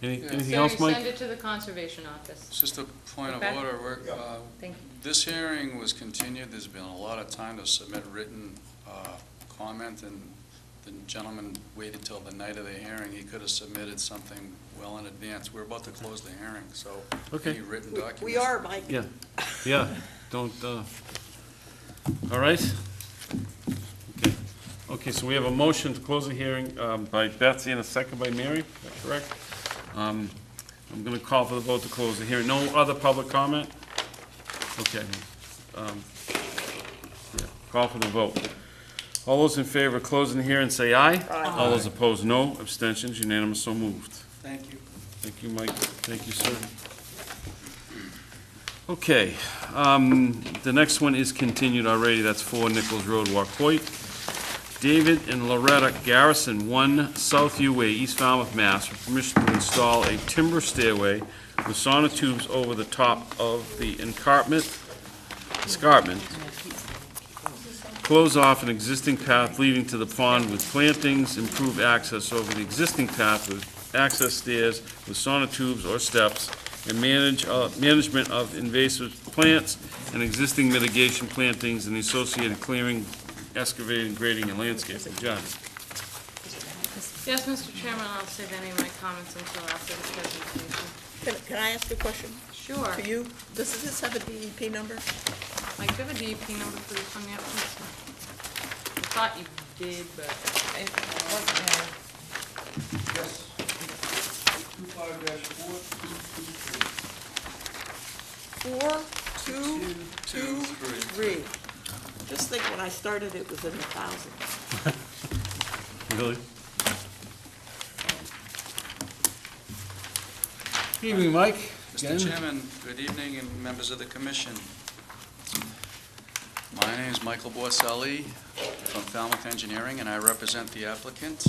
B: Anything
F: So
B: else,
F: you
B: Mike?
F: send it to the conservation office.
H: It's just a point of
F: Okay.
H: order.
F: Thank you.
H: This hearing was continued. There's been a lot of time to submit written comment, and the gentleman waited till the night of the hearing. He could have submitted something well in advance. We're about to close the hearing, so
B: Okay.
H: any written documents.
D: We are, Mike.
B: Yeah, don't, all right? Okay, so we have a motion to close the hearing by Betsy and a second by Mary, is that correct? I'm gonna call for the vote to close the hearing. No other public comment? Okay. Yeah, call for the vote. All those in favor of closing the hearing, say aye.
D: Aye.
B: All those opposed, no. Abstentions, unanimous, so moved.
H: Thank you.
B: Thank you, Mike. Thank you, sir. Okay, the next one is continued already. That's 4 Nichols Road, Wacoit. David and Loretta Garrison, 1 Southview Way, East Falmouth, Mass, for permission to install a timber stairway with sonotubes over the top of the escarpment. Close off an existing path leading to the pond with plantings, improve access over the existing path with access stairs with sonotubes or steps, and management of invasive plants and existing mitigation plantings and the associated clearing, excavating, grading, and landscaping. John?
F: Yes, Mr. Chairman, I'll save any of my comments until after the presentation.
D: Can I ask a question
F: Sure.
D: to you? Does this have a DEP number?
F: Mike, do you have a DEP number for this one yet, please? I thought you did, but
A: It wasn't there.
E: Yes.
D: 42223. Just think, when I started, it was in the thousands.
B: Really? Evening, Mike.
H: Mr. Chairman, good evening, and members of the commission. My name is Michael Borselli from Falmouth Engineering, and I represent the applicant.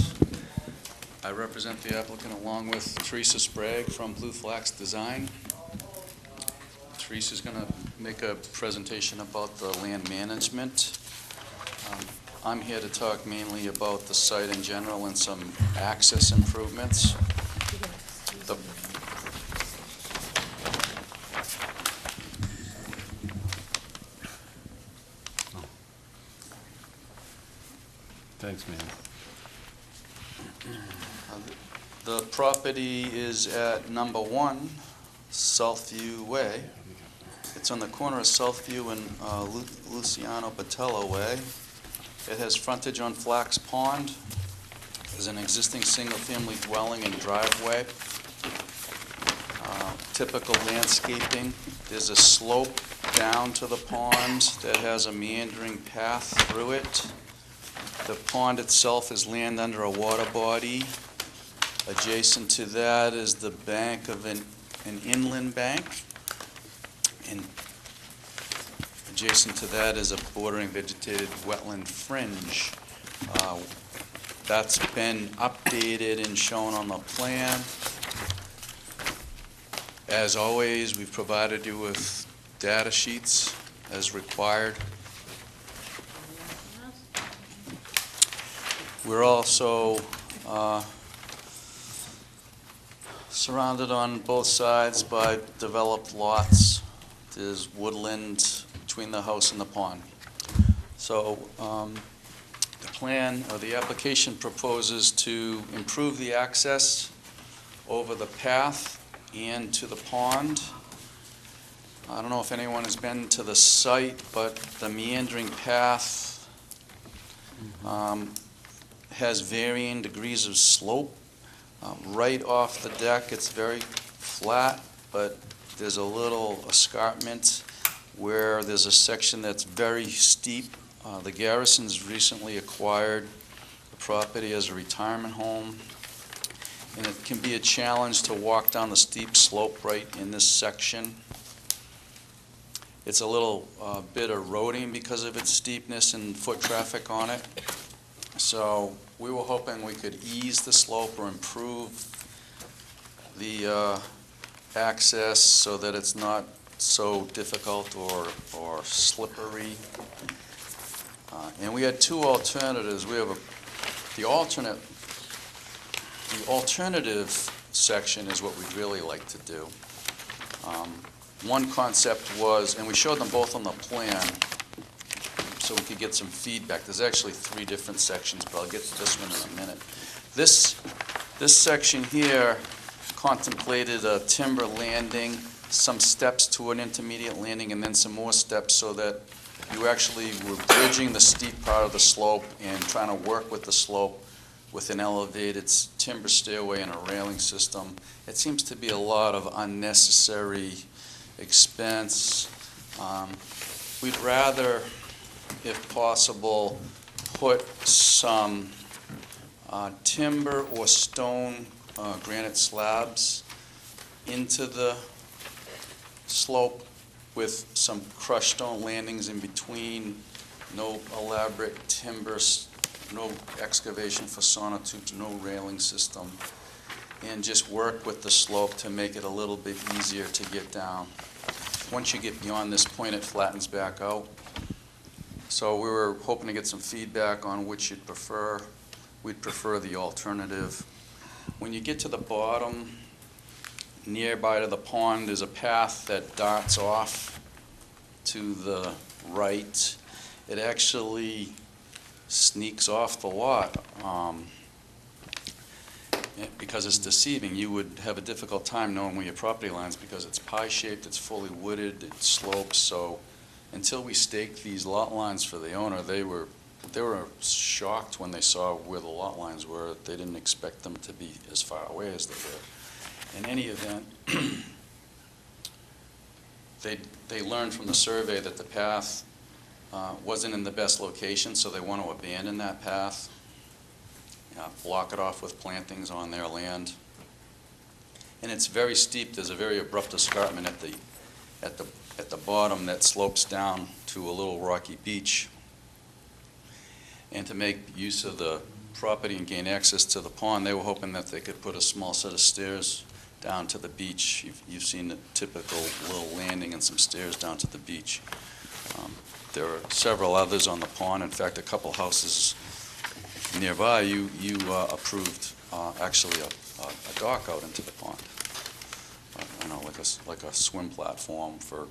H: I represent the applicant along with Teresa Sprague from Blue Flax Design. Teresa's going to make a presentation about the land management. I'm here to talk mainly about the site in general and some access improvements. The
B: Thanks, man.
H: The property is at number 1 Southview Way. It's on the corner of Southview and Luciano Patello Way. It has frontage on Flax Pond. There's an existing single-family dwelling and driveway. Typical landscaping. There's a slope down to the pond that has a meandering path through it. The pond itself is land under a water body. Adjacent to that is the bank of an inland bank. And adjacent to that is a bordering vegetated wetland fringe. That's been updated and shown on the plan. As always, we've provided you with data sheets as required. We're also surrounded on both sides by developed lots. There's woodland between the house and the pond. So the plan, or the application proposes to improve the access over the path and to the pond. I don't know if anyone has been to the site, but the meandering path has varying degrees of slope. Right off the deck, it's very flat, but there's a little escarpment where there's a section that's very steep. The Garrisons recently acquired the property as a retirement home, and it can be a challenge to walk down the steep slope right in this section. It's a little bit eroding because of its steepness and foot traffic on it. So we were hoping we could ease the slope or improve the access so that it's not so difficult or slippery. And we had two alternatives. We have the alternative section is what we'd really like to do. One concept was, and we showed them both on the plan, so we could get some feedback. There's actually 3 different sections, but I'll get to this one in a minute. This section here contemplated a timber landing, some steps to an intermediate landing, and then some more steps so that you actually were bridging the steep part of the slope and trying to work with the slope with an elevated timber stairway and a railing system. It seems to be a lot of unnecessary expense. We'd rather, if possible, put some timber or stone granite slabs into the slope with some crushed stone landings in between, no elaborate timbers, no excavation for sonotubes, no railing system, and just work with the slope to make it a little bit easier to get down. Once you get beyond this point, it flattens back out. So we were hoping to get some feedback on which you'd prefer. We'd prefer the alternative. When you get to the bottom, nearby to the pond, there's a path that darts off to the right. It actually sneaks off the lot because it's deceiving. You would have a difficult time knowing where your property lines because it's pie-shaped, it's fully wooded, it slopes. So until we staked these lot lines for the owner, they were shocked when they saw where the lot lines were. They didn't expect them to be as far away as they were. In any event, they learned from the survey that the path wasn't in the best location, so they want to abandon that path, block it off with plantings on their land. And it's very steep. There's a very abrupt escarpment at the bottom that slopes down to a little rocky beach. And to make use of the property and gain access to the pond, they were hoping that they could put a small set of stairs down to the beach. You've seen the typical little landing and some stairs down to the beach. There are several others on the pond. In fact, a couple houses nearby, you approved actually a dock out into the pond. You know, like a swim platform for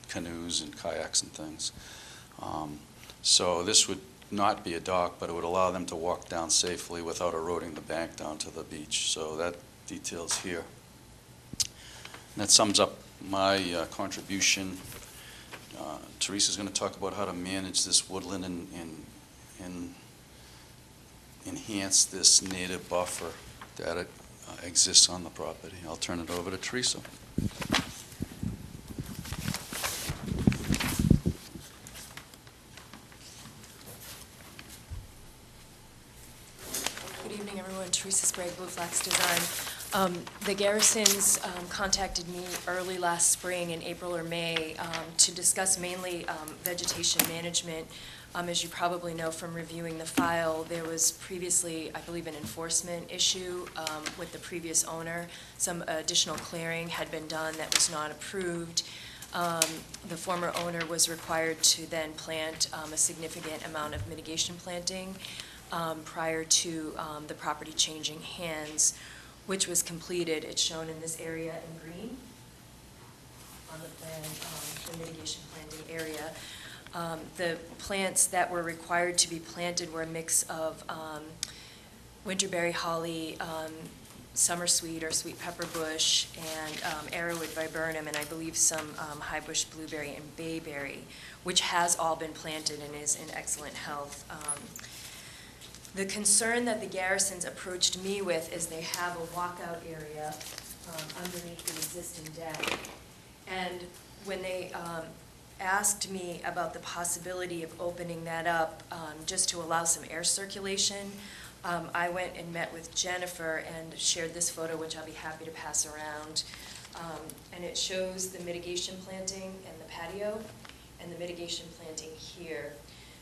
H: canoes and kayaks and things. So this would not be a dock, but it would allow them to walk down safely without eroding the bank down to the beach. So that detail's here. And that sums up my contribution. Teresa's going to talk about how to manage this woodland and enhance this native buffer that exists on the property. I'll turn it over to Teresa.
L: Good evening, everyone. Teresa Sprague, Blue Flax Design. The Garrisons contacted me early last spring in April or May to discuss mainly vegetation management. As you probably know from reviewing the file, there was previously, I believe, an enforcement issue with the previous owner. Some additional clearing had been done that was not approved. The former owner was required to then plant a significant amount of mitigation planting. prior to the property changing hands, which was completed. It's shown in this area in green on the plan, the mitigation planting area. The plants that were required to be planted were a mix of winterberry holly, summer sweet or sweet pepper bush, and arrowwood viburnum, and I believe some high bush blueberry and bayberry, which has all been planted and is in excellent health. The concern that the Garrisons approached me with is they have a walkout area underneath the existing deck. And when they asked me about the possibility of opening that up just to allow some air circulation, I went and met with Jennifer and shared this photo, which I'll be happy to pass around. And it shows the mitigation planting and the patio, and the mitigation planting here.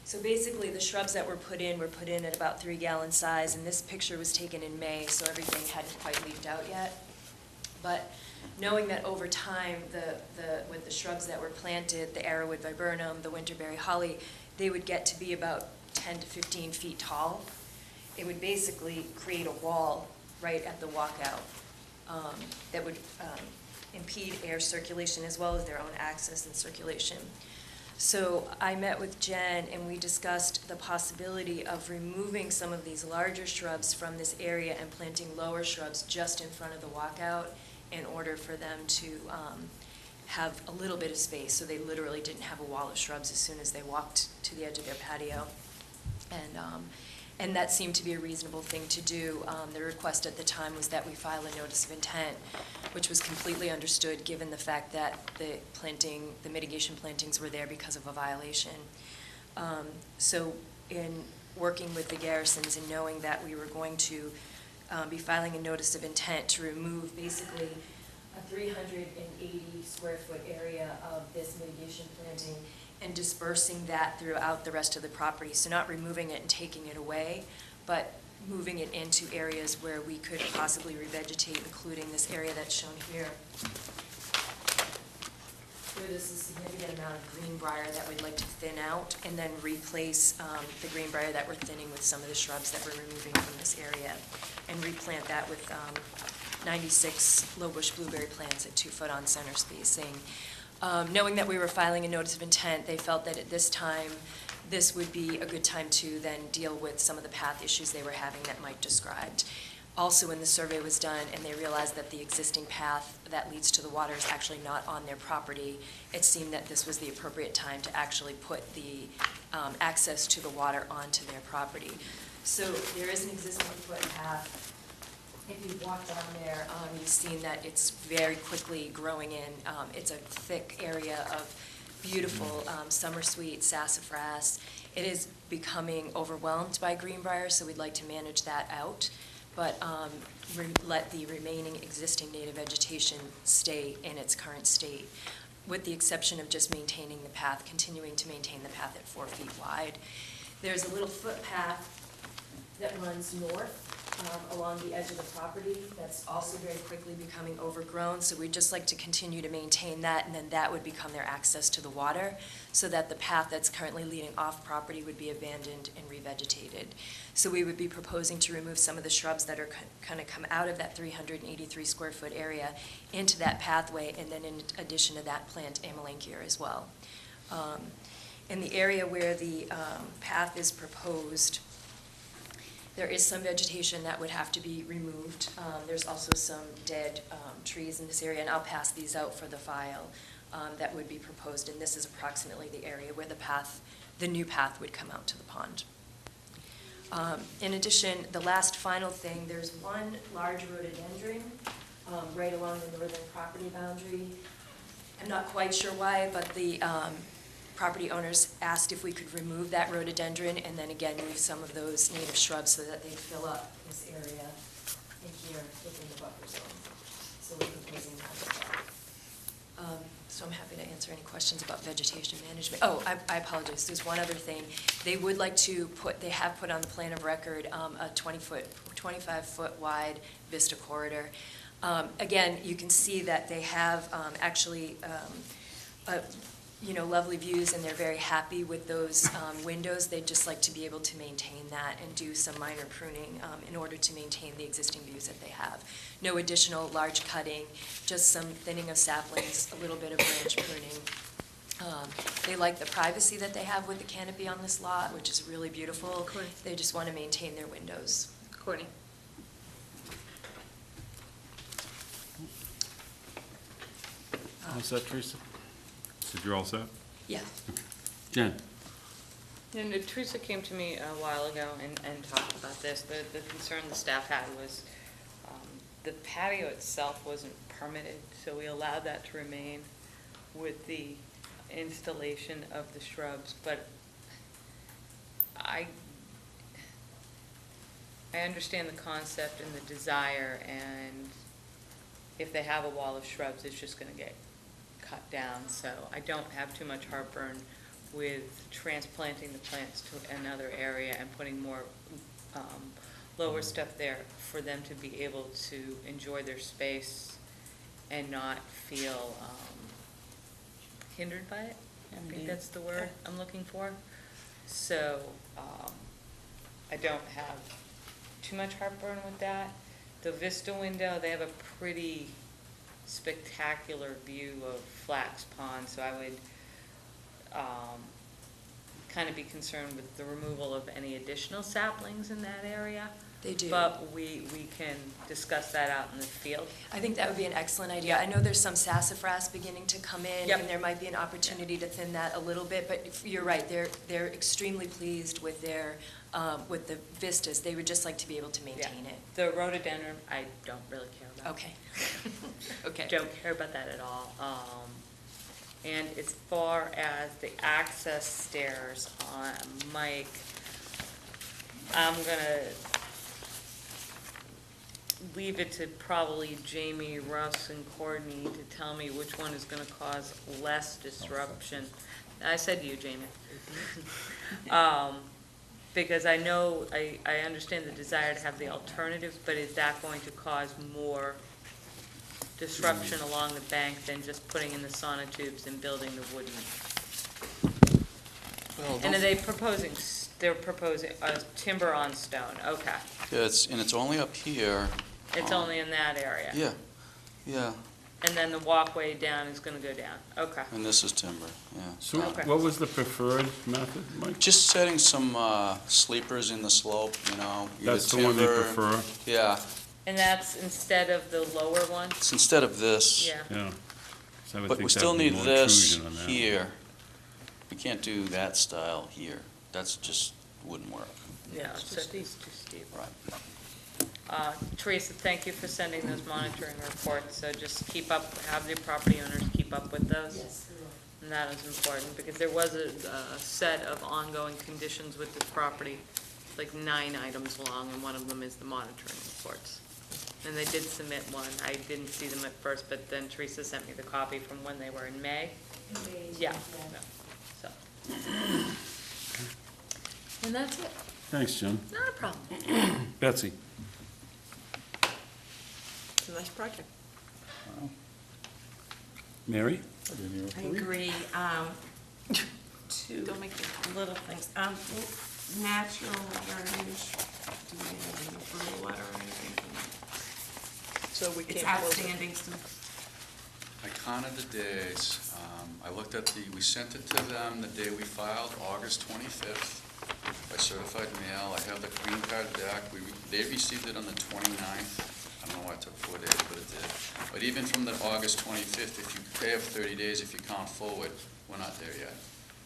L: So basically, the shrubs that were put in at about 3-gallon size, and this picture was taken in May, so everything hadn't quite leafed out yet. But knowing that over time, with the shrubs that were planted, the arrowwood viburnum, the winterberry holly, they would get to be about 10 to 15 feet tall. It would basically create a wall right at the walkout that would impede air circulation as well as their own access and circulation. So I met with Jen and we discussed the possibility of removing some of these larger shrubs from this area and planting lower shrubs just in front of the walkout in order for them to have a little bit of space, so they literally didn't have a wall of shrubs as soon as they walked to the edge of their patio. And that seemed to be a reasonable thing to do. The request at the time was that we file a notice of intent, which was completely understood given the fact that the mitigation plantings were there because of a violation. So in working with the Garrisons and knowing that we were going to be filing a notice of intent to remove basically a 380 square foot area of this mitigation planting and dispersing that throughout the rest of the property. So not removing it and taking it away, but moving it into areas where we could possibly revegetate, including this area that's shown here. Where there's a significant amount of greenbrier that we'd like to thin out and then replace the greenbrier that we're thinning with some of the shrubs that we're removing from this area and replant that with 96 low bush blueberry plants at 2 foot on center spacing. Knowing that we were filing a notice of intent, they felt that at this time, this would be a good time to then deal with some of the path issues they were having that Mike described. Also, when the survey was done and they realized that the existing path that leads to the water is actually not on their property, it seemed that this was the appropriate time to actually put the access to the water onto their property. So there is an existing footpath. If you've walked down there, you've seen that it's very quickly growing in. It's a thick area of beautiful summer sweet sassafras. It is becoming overwhelmed by greenbrier, so we'd like to manage that out, but let the remaining existing native vegetation stay in its current state, with the exception of just maintaining the path, continuing to maintain the path at 4 feet wide. There's a little footpath that runs north along the edge of the property that's also very quickly becoming overgrown, so we'd just like to continue to maintain that, and then that would become their access to the water, so that the path that's currently leading off property would be abandoned and revegetated. So we would be proposing to remove some of the shrubs that are kind of come out of that 383 square foot area into that pathway, and then in addition to that, plant Amelanchier as well. In the area where the path is proposed, there is some vegetation that would have to be removed. There's also some dead trees in this area, and I'll pass these out for the file that would be proposed, and this is approximately the area where the new path would come out to the pond. In addition, the last final thing, there's one large rhododendron right along the northern property boundary. I'm not quite sure why, but the property owners asked if we could remove that rhododendron and then again move some of those native shrubs so that they'd fill up this area in here within the buffer zone. So we're proposing that as well. So I'm happy to answer any questions about vegetation management. Oh, I apologize, there's one other thing. They would like to they have put on the plan of record a 25-foot wide vista corridor. Again, you can see that they have actually you know, lovely views, and they're very happy with those windows. They'd just like to be able to maintain that and do some minor pruning in order to maintain the existing views that they have. No additional large cutting, just some thinning of saplings, a little bit of branch pruning. They like the privacy that they have with the canopy on this lot, which is really beautiful.
F: Cool.
L: They just want to maintain their windows.
F: Courtney?
B: How's that, Teresa? So you're all set?
L: Yeah.
B: Jen?
F: And Teresa came to me a while ago and talked about this. The concern the staff had was the patio itself wasn't permitted, so we allowed that to remain with the installation of the shrubs. But I understand the concept and the desire, and if they have a wall of shrubs, it's just gonna get cut down. So I don't have too much heartburn with transplanting the plants to another area and putting more lower stuff there for them to be able to enjoy their space and not feel hindered by it. I think that's the word I'm looking for. So I don't have too much heartburn with that. The vista window, they have a pretty spectacular view of Flax Pond, so I would kind of be concerned with the removal of any additional saplings in that area.
L: They do.
F: But we can discuss that out in the field.
L: I think that would be an excellent idea. I know there's some sassafras beginning to come in,
F: Yep.
L: and there might be an opportunity to thin that a little bit, but you're right, they're extremely pleased with their, with the vistas. They would just like to be able to maintain it.
F: The rhododendron, I don't really care about.
L: Okay. Okay.
F: Don't care about that at all. And as far as the access stairs on Mike, I'm gonna leave it to probably Jamie, Russ, and Courtney to tell me which one is gonna cause less disruption. I said to you, Jamie. Because I know, I understand the desire to have the alternatives, but is that going to cause more disruption along the bank than just putting in the sonotubes and building the wooden? And are they proposing, they're proposing timber on stone, okay.
H: Yeah, it's only up here.
F: It's only in that area?
H: Yeah,
F: And then the walkway down is gonna go down, okay.
H: and this is timber, yeah.
B: So
F: Okay.
B: what was the preferred method, Mike?
H: Just setting some sleepers in the slope, you know. either
B: That's the one they
H: timber-
B: prefer?
H: Yeah,
F: And that's instead of the lower one?
H: it's instead of this.
F: Yeah.
B: Yeah. So I would
H: But
B: think
H: we still
B: that'd be
H: need
B: more
H: this
B: intrusion on that.
H: here. We can't do that style here. That's just wouldn't work.
F: Yeah, so it's too steep.
H: Right.
F: Teresa, thank you for sending those monitoring reports, so just keep up, have the property owners keep up with those.
L: Yes.
F: And that is important, because there was a set of ongoing conditions with this property, like 9 items long, and one of them is the monitoring reports. And they did submit one. I didn't see them at first, but then Teresa sent me the copy from when they were in May. Yeah. So. And that's it.
B: Thanks, Jim.
F: Not a problem.
B: Betsy?
D: It's a nice project.
B: Mary?
C: I didn't hear a
A: I
C: three.
A: agree, two little things. Natural heritage, do we have any approval letter or anything?
D: So we
A: It's
D: can't close it.
A: outstanding, so
H: I counted the days. I looked at we sent it to them the day we filed, August 25th, by certified mail. I have the green card back. They received it on the 29th. I don't know why it took 4 days, but it did. But even from the August 25th, they have 30 days if you count forward, we're not there yet.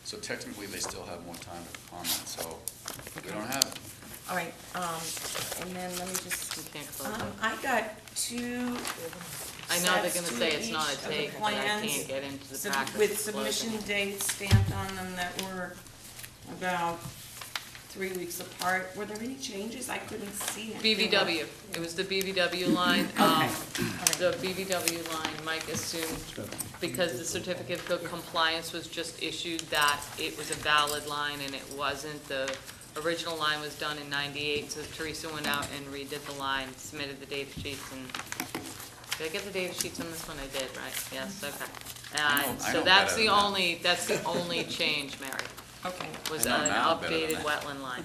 H: So technically, they still have more time to comment, so we don't have it.
A: all right, and then let me just,
F: You can't close it.
A: I got 2
F: I know they're
A: sets
F: gonna
A: to
F: say it's not
A: each
F: a
A: of the
F: take, but I
A: plans,
F: can't get into the
A: sub-
F: practice
A: with
F: of closing.
A: submission dates stamped on them that were about 3 weeks apart. Were there any changes? I couldn't see it.
F: BVW, it was the BVW line.
A: Okay.
F: The BVW line, Mike assumed, because the certificate of compliance was just issued, that it was a valid line, and it wasn't. The original line was done in '98, so Teresa went out and redid the line, submitted the data sheets, and, did I get the data sheets on this one? I did, right? Yes, okay.
H: I
F: And
H: know- I
F: so
H: know
F: that's
H: better
F: the
H: than that.
F: only change, Mary,
A: Okay,
F: was
H: I know
F: an
H: now better than
F: updated
H: that.
F: wetland line.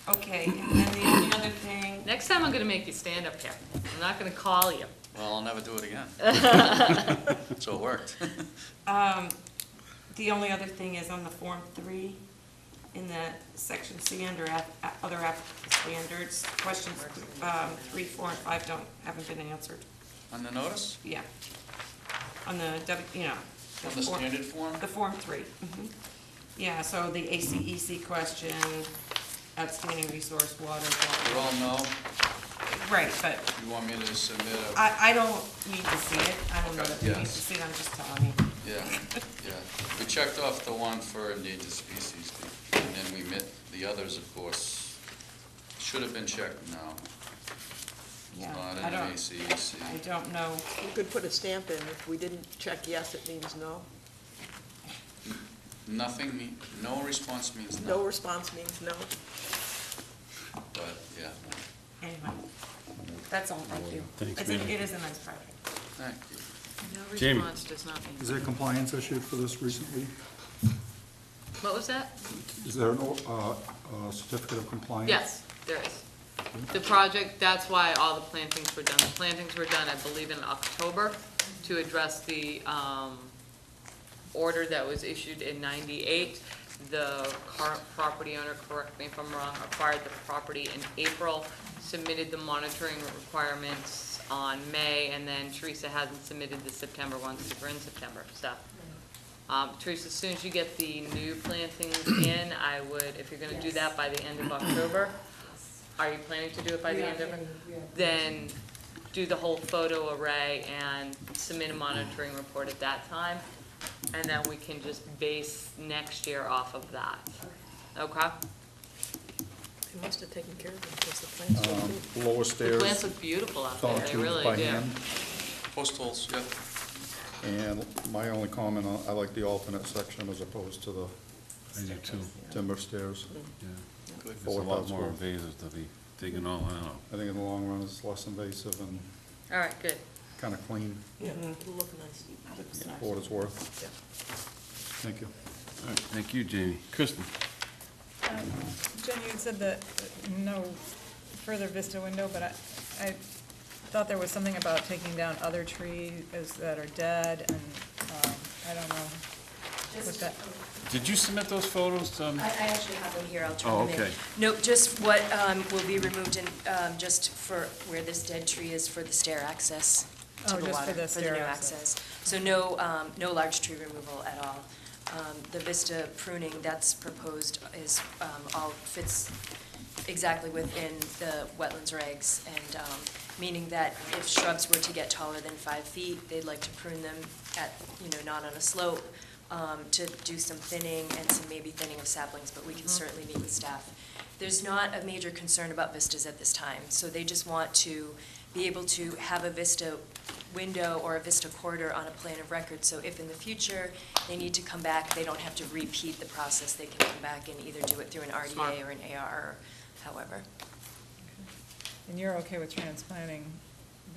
A: okay, and then the only other thing,
F: Next time I'm gonna make you stand up here. I'm not gonna call you.
H: Well, I'll never do it again. So it worked.
A: the only other thing is on the Form 3, in the Section C under other standards, questions 3, 4, and 5 haven't been answered.
H: On the notice?
A: Yeah. On the, you know.
H: On the standard form?
A: The Form 3. Yeah, so the ACEC question, outstanding resource, water,
H: We
A: blah,
H: all know.
A: blah. Right, but
H: You want me to submit a,
A: I don't need to see it. I don't know
H: Okay,
A: that we need to
H: yes.
A: see it, I'm just telling you.
H: yeah. We checked off the one for endangered species, and then we met the others, of course, should have been checked now.
A: Yeah,
H: Not in
A: I
H: the
A: don't,
H: ACEC.
A: I don't know.
D: You could put a stamp in. If we didn't check yes, it means no.
H: Nothing, no response means
D: No
H: no,
D: response means no.
H: but, yeah,
A: Anyway, that's all, thank you.
B: Thanks,
A: I think
B: Mary.
A: it is a nice project.
H: thank you.
F: No
B: Jamie.
F: response does not mean.
C: Is there compliance issued for this recently?
F: What was that?
C: Is there a certificate of compliance?
F: Yes, there is. The project, that's why all the plantings were done. The plantings were done, I believe, in October to address the order that was issued in '98. The current property owner, correct me if I'm wrong, acquired the property in April, submitted the monitoring requirements on May, and then Teresa hasn't submitted the September ones because we're in September, so. Teresa, as soon as you get the new plantings in, I would, if you're gonna do that by the end of October, are you planning to do it by the end of it? Then do the whole photo array and submit a monitoring report at that time, and then we can just base next year off of that. Okay?
D: They must have taken care of them because the plants were good.
C: Lower
F: The
C: stairs,
F: plants look beautiful out
C: saw
F: there, they
C: two
F: really
C: by
F: do.
C: hand.
H: Post holes, yeah.
C: And my only comment, I like the alternate section as opposed to the
B: I do too.
C: timber stairs.
B: Yeah.
H: Good.
B: It's a lot more invasive to be digging all out.
C: I think in the long run, it's less invasive and
F: All right, good.
C: kind of clean
D: Yeah, it'll look nice.
A: Looks nice.
C: for what it's worth.
D: Yeah.
C: Thank you.
B: All right, thank you, Jamie. Kristen?
J: Jen, you had said that no further vista window, but I thought there was something about taking down other trees that are dead, and, I don't know what that,
B: Did you submit those photos to,
L: I actually have them here, I'll turn
B: Oh,
L: them in.
B: okay.
L: No, just what will be removed in, just for where this dead tree is for the stair access to
J: Oh,
L: the
J: just for
L: water,
J: the
L: for the
J: stair
L: new
J: access.
L: access. So no large tree removal at all. The vista pruning that's proposed is, all fits exactly within the wetlands regs, and meaning that if shrubs were to get taller than 5 feet, they'd like to prune them at, not on a slope, to do some thinning and some maybe thinning of saplings, but we can certainly meet with staff. There's not a major concern about vistas at this time, so they just want to be able to have a vista window or a vista corridor on a plan of record, so if in the future they need to come back, they don't have to repeat the process, they can come back and either do it through an RDA or an AR, or however.
J: and you're okay with transplanting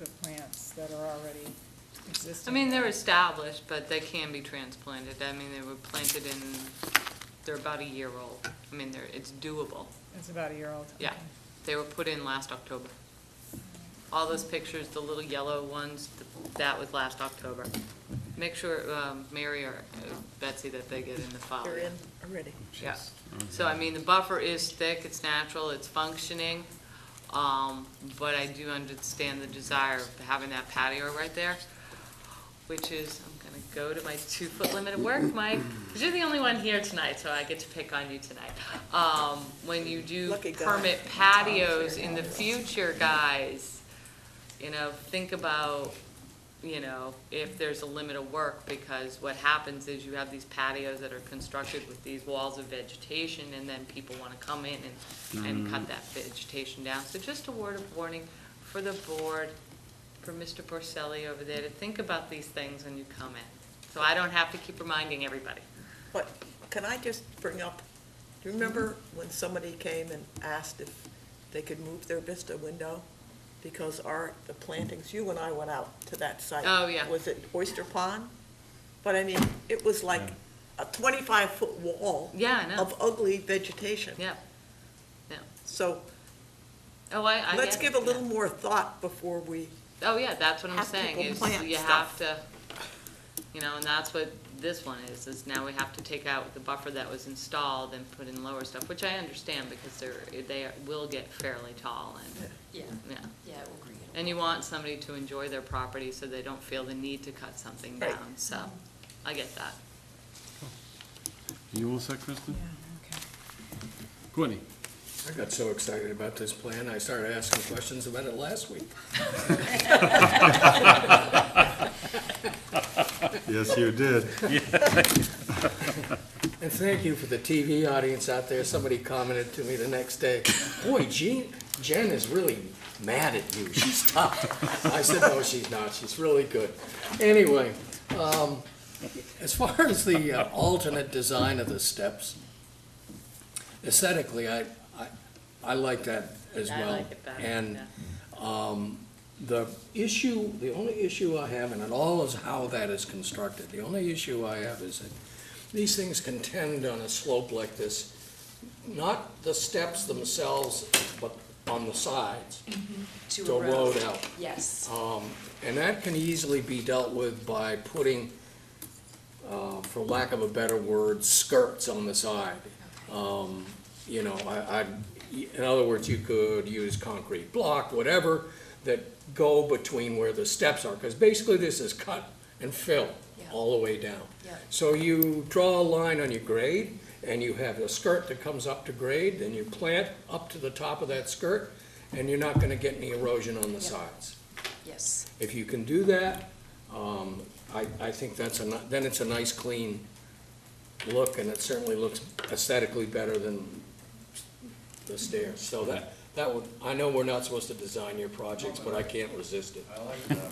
J: the plants that are already existing?
F: I mean, they're established, but they can be transplanted. I mean, they were planted in, they're about a year old. I mean, it's doable.
J: It's about a year old?
F: Yeah,
J: Okay.
F: they were put in last October. All those pictures, the little yellow ones, that was last October. Make sure, Mary or Betsy, that they get in the file.
D: They're in already.
F: Yeah, so I mean, the buffer is thick, it's natural, it's functioning, but I do understand the desire of having that patio right there, which is, I'm gonna go to my 2-foot limit at work, Mike, because you're the only one here tonight, so I get to pick on you tonight. When you do
D: Lucky guy.
F: permit patios in the future, guys, think about, if there's a limit of work, because what happens is you have these patios that are constructed with these walls of vegetation, and then people want to come in and cut that vegetation down. So just a word of warning for the board, for Mr. Porcelli over there, to think about these things when you come in. So I don't have to keep reminding everybody.
D: But can I just bring up, do you remember when somebody came and asked if they could move their vista window? Because the plantings, you and I went out to that site.
F: Oh, yeah.
D: Was it Oyster Pond? but I mean, it was like a 25-foot wall
F: Yeah, I know,
D: of ugly vegetation.
F: yeah.
D: So
F: Oh, I get
D: let's
F: it,
D: give a
F: yeah.
D: little more thought before we,
F: Oh, yeah, that's what I'm
D: have
F: saying,
D: people
F: is
D: plant
F: you
D: stuff.
F: have to, and that's what this one is now we have to take out the buffer that was installed and put in lower stuff, which I understand, because will get fairly tall, and,
L: Yeah,
F: yeah.
L: yeah, we'll agree.
F: And you want somebody to enjoy their property, so they don't feel the need to cut something
D: Right.
F: down, so, I get that.
B: You all set, Kristen?
J: Yeah, okay.
B: Courtney?
G: I got so excited about this plan, I started asking questions about it last week.
C: Yes, you did.
G: And thank you for the TV audience out there. Somebody commented to me the next day, boy, Jen is really mad at you. She's tough. I said, no, she's not. She's really good. Anyway, as far as the alternate design of the steps, aesthetically, I like that as
F: I
G: well.
F: like it better,
G: And
F: yeah.
G: the only issue I have, and it all is how that is constructed. The only issue I have is that these things can tend on a slope like this, not the steps themselves, but on the sides,
L: To
G: to erode out.
L: Yes.
G: And that can easily be dealt with by putting, for lack of a better word, skirts on the side. You know, in other words, you could use concrete block, whatever, that go between where the steps are, because basically this is cut and fill
L: Yeah.
G: all the way down.
L: Yeah.
G: So you draw a line on your grade, and you have a skirt that comes up to grade, then you plant up to the top of that skirt, and you're not gonna get any erosion on the sides.
L: Yes.
G: If you can do that, I think then it's a nice, clean look, and it certainly looks aesthetically better than the stairs. So that would, I know we're not supposed to design your projects, but I can't resist it.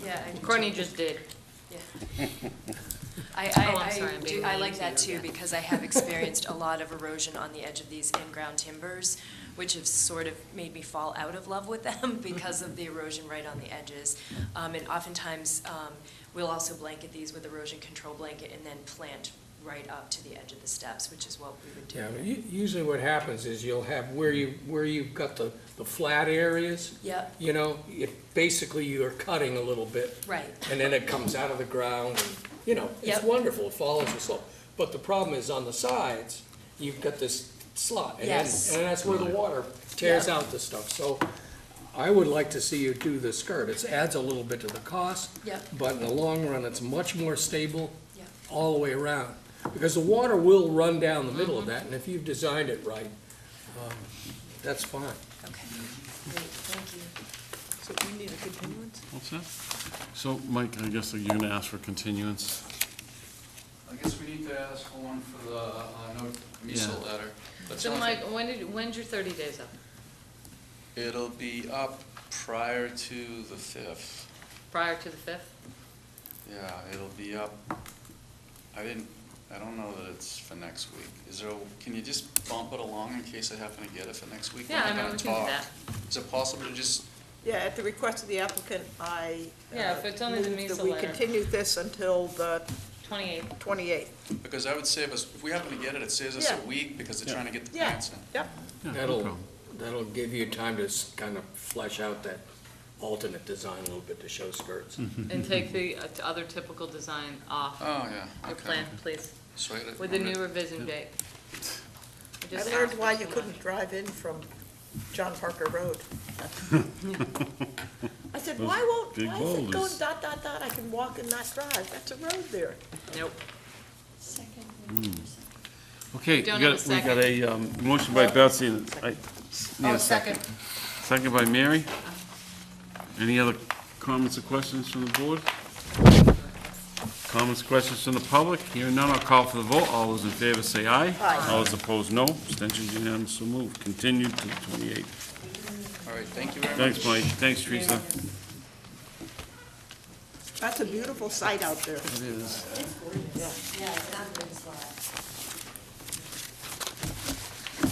L: Yeah, I do
F: Courtney
L: too.
F: just did.
L: Yeah. I
F: sorry, I'm being
L: I like
F: mean
L: that
F: to you,
L: too,
F: yeah.
L: because I have experienced a lot of erosion on the edge of these in-ground timbers, which have sort of made me fall out of love with them because of the erosion right on the edges. And oftentimes, we'll also blanket these with erosion control blanket and then plant right up to the edge of the steps, which is what we would do.
G: Yeah, but usually what happens is you'll have where you've got the flat areas,
L: Yep,
G: you know, basically you're cutting a little bit,
L: right,
G: and then it comes out of the ground, and, you know, it's
L: Yep.
G: wonderful, it follows the slope. But the problem is on the sides, you've got this slot, and
L: Yes.
G: that's where the water tears
L: Yep.
G: out the stuff. So I would like to see you do the skirt. It adds a little bit to the cost,
L: yep,
G: but in the long run, it's much more stable
L: yep.
G: all the way around. Because the water will run down the middle of that, and if you've designed it right, that's fine.
L: Okay, great, thank you.
D: so we need a continuance?
B: What's that? So, Mike, I guess you're gonna ask for continuance?
H: I guess we need to ask for one for the, no, MISA
B: Yeah.
H: letter. But
F: So
H: the only
F: Mike, when's your 30 days up?
H: thing- It'll be up prior to the 5th.
F: Prior to the 5th?
H: Yeah, it'll be up, I don't know that it's for next week. Can you just bump it along in case I happen to get it for next week? We're
F: Yeah,
H: not
F: I mean,
H: gonna
F: we can do
H: talk.
F: that.
H: Is it possible to just,
D: Yeah, at the request of the applicant, I
F: Yeah, if it's only the
D: move
F: MISA
D: that we
F: letter.
D: continue this until the
F: 28th.
D: 28th.
H: because that would save us, if we happen to get it, it saves us
D: Yeah.
H: a week because they're trying to get the
D: Yeah.
H: plants in.
D: Yep,
B: Yeah, no
G: That'll,
B: problem.
G: that'll give you time to kind of flesh out that alternate design a little bit to show skirts.
F: And take the other typical design off
H: Oh, yeah,
F: your
H: okay.
F: plan, please,
H: So I-
F: with the new revision date.
D: I
F: Just
D: learned
F: ask
D: why
F: for
D: you
F: some
D: couldn't drive in from John Parker Road. I said,
B: Those
D: why is
B: big
D: it going
B: boulders.
D: dot, dot, dot, I can walk and not drive, that's a road there.
F: Nope.
B: Okay, we
F: don't have a
B: got a motion by Betsy, and I need a second. Second by Mary. Any other comments or questions from the board? Comments, questions from the public? Hearing none, I'll call for the vote. All those in favor say aye.
D: Aye.
B: All those opposed, no. Abstentions unanimous, so moved. Continued to the 28th.
H: All right, thank you very much.
B: Thanks, Mike. Thanks, Teresa.
D: That's a beautiful site out there.
B: It is.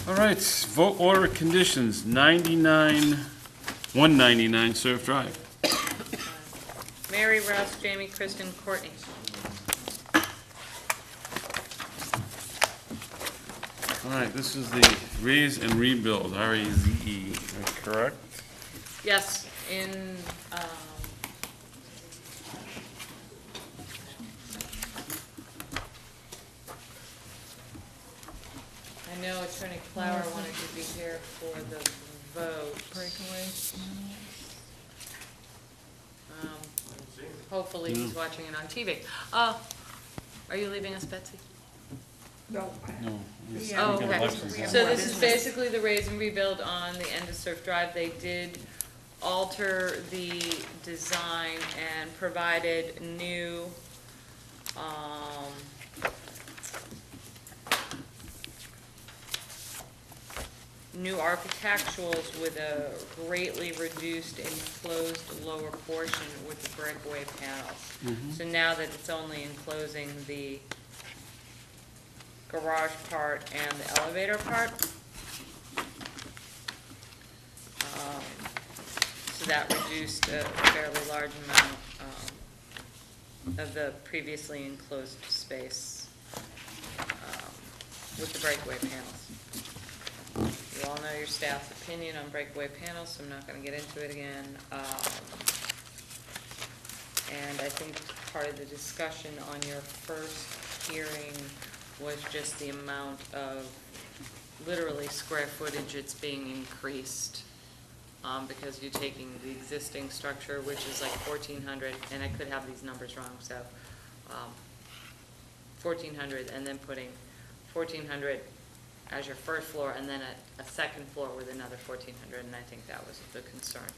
B: All right, vote order of conditions, 199 Surf Drive.
F: Mary, Russ, Jamie, Kristen, Courtney.
B: All right, this is the raise and rebuild, RAZE, correct?
F: Yes, in, I know Attorney Flower wanted to be here for the vote.
J: Breakaway.
F: Hopefully he's watching it on TV. Are you leaving us, Betsy?
D: No,
B: No.
F: Oh,
B: got
F: okay.
B: elections.
F: So this is basically the raise and rebuild on the end of Surf Drive. They did alter the design and provided new, new architecturals with a greatly reduced enclosed lower portion with the breakaway panels. So now that it's only enclosing the garage part and the elevator part. So that reduced a fairly large amount of the previously enclosed space with the breakaway panels. You all know your staff's opinion on breakaway panels, so I'm not gonna get into it again. And I think part of the discussion on your first hearing was just the amount of literally square footage that's being increased. Because you're taking the existing structure, which is like 1,400, and I could have these numbers wrong, so 1,400, and then putting 1,400 as your first floor, and then a second floor with another 1,400, and I think that was the concern.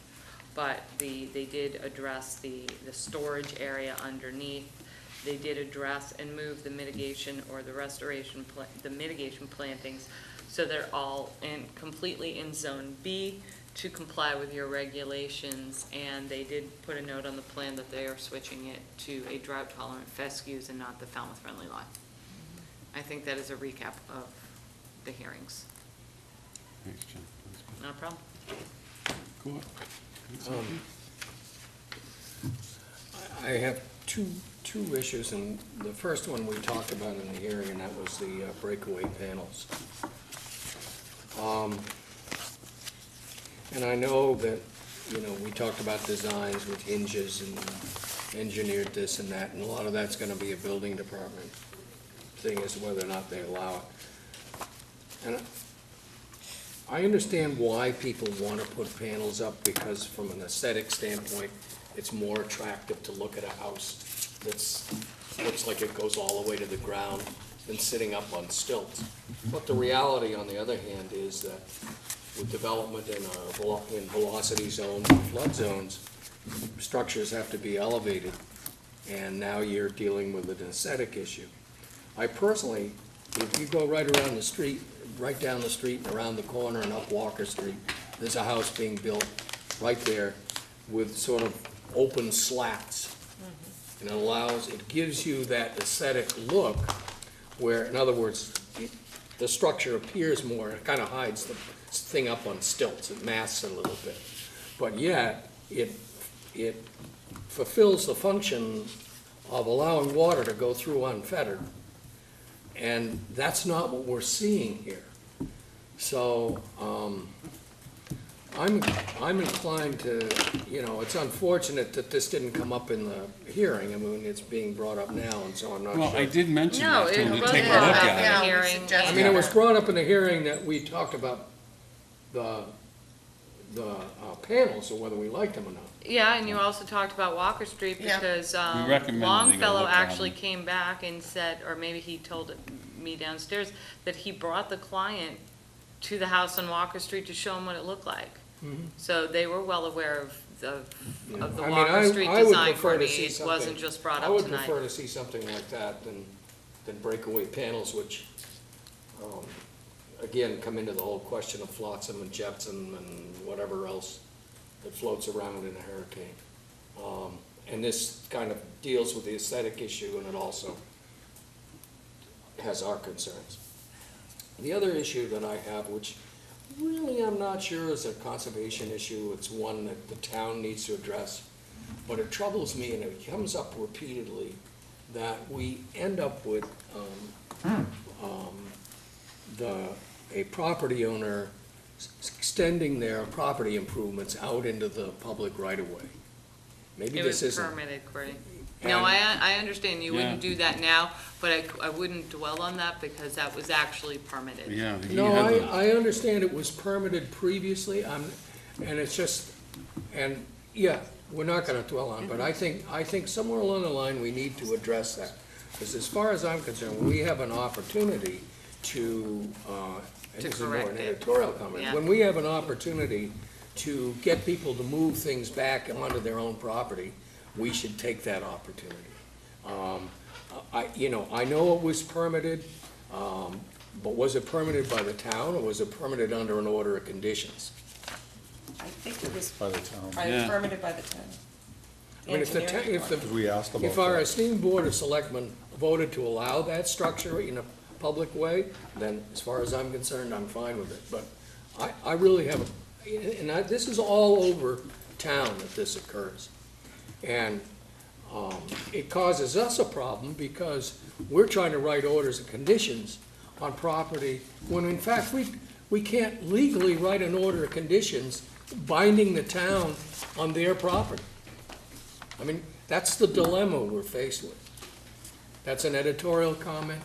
F: But they did address the storage area underneath. They did address and move the mitigation or the restoration, the mitigation plantings, so they're all completely in Zone B to comply with your regulations, and they did put a note on the plan that they are switching it to a drought-tolerant fescues and not the Falmouth-friendly line. I think that is a recap of the hearings.
B: Thanks, Jen.
F: No problem.
B: Cool.
G: I have two issues, and the first one we talked about in the hearing, and that was the breakaway panels. And I know that, we talked about designs with hinges and engineered this and that, and a lot of that's gonna be a building department thing as to whether or not they allow it. And I understand why people wanna put panels up, because from an aesthetic standpoint, it's more attractive to look at a house looks like it goes all the way to the ground than sitting up on stilts. But the reality, on the other hand, is that with development in velocity zones, and flood zones, structures have to be elevated, and now you're dealing with an aesthetic issue. I personally, if you go right around the street, right down the street and around the corner and up Walker Street, there's a house being built right there with sort of open slats. And it gives you that aesthetic look where, in other words, the structure appears more, it kind of hides the thing up on stilts, it masks a little bit. But yet, it fulfills the function of allowing water to go through unfettered. And that's not what we're seeing here. So, I'm inclined to, it's unfortunate that this didn't come up in the hearing. I mean, it's being brought up now, and so I'm not sure.
B: Well, I did mention
F: No,
B: that to
F: it
B: him to
F: wasn't
B: take a look
F: brought up
B: at
F: in
B: it.
F: the hearing.
G: I mean, it was brought up in the hearing that we talked about the panels, or whether we liked them or not.
F: Yeah, and you also talked about Walker Street
D: Yeah.
F: because
B: recommended they go
F: Longfellow
B: look at
F: actually
B: them.
F: came back and said, or maybe he told me downstairs, that he brought the client to the house on Walker Street to show him what it looked like. So they were well aware of the
G: Yeah. I mean,
F: Walker Street
G: I would
F: design
G: prefer
F: for me.
G: to see
F: It
G: something-
F: wasn't just brought
G: I
F: up
G: would
F: tonight.
G: prefer to see something like that than breakaway panels, which, again, come into the whole question of flotsam and jetsam and whatever else that floats around in a hurricane. And this kind of deals with the aesthetic issue, and it also has our concerns. The other issue that I have, which really I'm not sure is a conservation issue, it's one that the town needs to address, but it troubles me, and it comes up repeatedly, that we end up with a property owner extending their property improvements out into the public right-of-way. Maybe
F: It
G: this
F: was
G: isn't.
F: permitted, Cory. No, I understand you wouldn't
B: Yeah.
F: do that now, but I wouldn't dwell on that because that was actually permitted.
B: Yeah. he
G: No,
B: had the-
G: I understand it was permitted previously, and it's just, and, yeah, we're not gonna dwell on, but I think somewhere along the line, we need to address that. Because as far as I'm concerned, when we have an opportunity to, and
F: To
G: this is more
F: correct
G: an
F: it.
G: editorial comment,
F: Yeah.
G: when we have an opportunity to get people to move things back onto their own property, we should take that opportunity. I know it was permitted, but was it permitted by the town, or was it permitted under an order of conditions?
A: I think it was
C: By the town.
B: Yeah.
A: permitted by the town.
G: I mean, if the,
A: Engineering
G: if the,
C: Because we asked about
G: if our
C: that.
G: esteemed Board of Selectmen voted to allow that structure in a public way, then as far as I'm concerned, I'm fine with it. But I really have, this is all over town that this occurs. And it causes us a problem because we're trying to write orders and conditions on property when in fact we can't legally write an order of conditions binding the town on their property. I mean, that's the dilemma we're faced with. That's an editorial comment,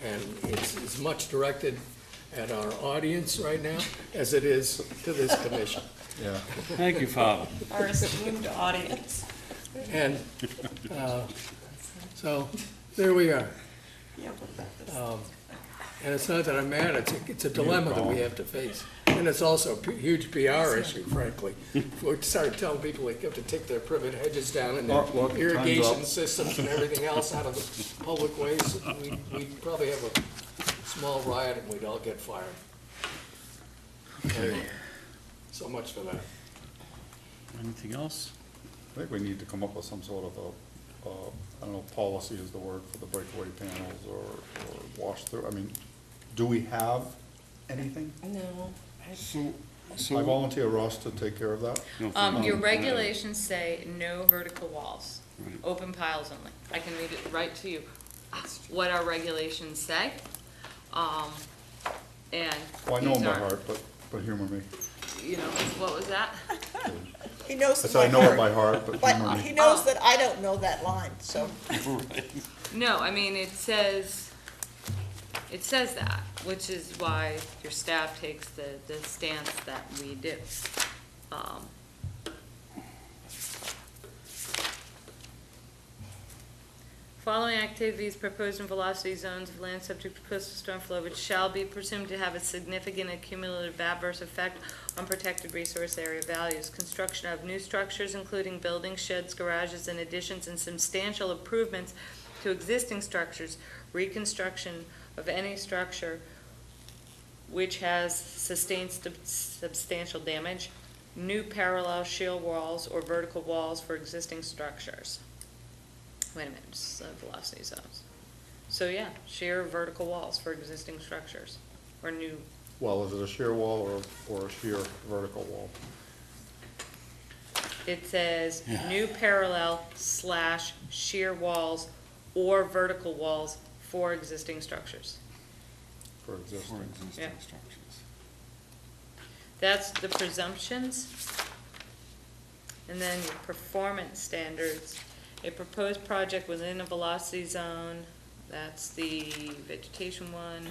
G: and it's as much directed at our audience right now as it is to this commission.
C: Yeah.
B: Thank you, Father.
A: Our esteemed audience.
G: And, so, there we are.
A: Yeah,
G: And it's not that I'm mad, it's a dilemma that we have to face. And it's also a huge PR issue, frankly. If we started telling people they have to take their privet hedges down and their
C: Look, time's
G: irrigation
C: up.
G: systems and everything else out of the public ways, we'd probably have a small riot and we'd all get fired. Anyway, so much for that.
B: Anything else?
C: I think we need to come up with some sort of a, I don't know, policy is the word for the breakaway panels or wash through. I mean, do we have anything?
A: no,
C: I volunteer Ross to take care of that.
F: Your regulations say no vertical walls, open piles only. I can read it right to you, what our regulations say. And
C: Well, I know
F: these
C: them by
F: are-
C: heart, but humor me.
F: You know, what was that?
D: He knows
C: I
D: it
C: said I
D: by
C: know it
D: heart,
C: by heart, but
D: but
C: humor
D: he
C: me.
D: knows that I don't know that line, so.
F: No, I mean, it says that, which is why your staff takes the stance that we do. Following activities proposed in velocity zones of land subject to coastal storm flow, which shall be presumed to have a significant and cumulative adverse effect on protected resource area values. Construction of new structures, including buildings, sheds, garages, and additions, and substantial improvements to existing structures, reconstruction of any structure which has sustained substantial damage, new parallel shield walls or vertical walls for existing structures. Wait a minute, it's velocity zones. So yeah, sheer vertical walls for existing structures, or new,
C: Well, is it a shear wall or a sheer vertical wall?
F: it says new parallel / sheer walls or vertical walls for existing structures.
C: For existing.
F: Yeah. That's the presumptions. And then your performance standards. A proposed project within a velocity zone, that's the vegetation one.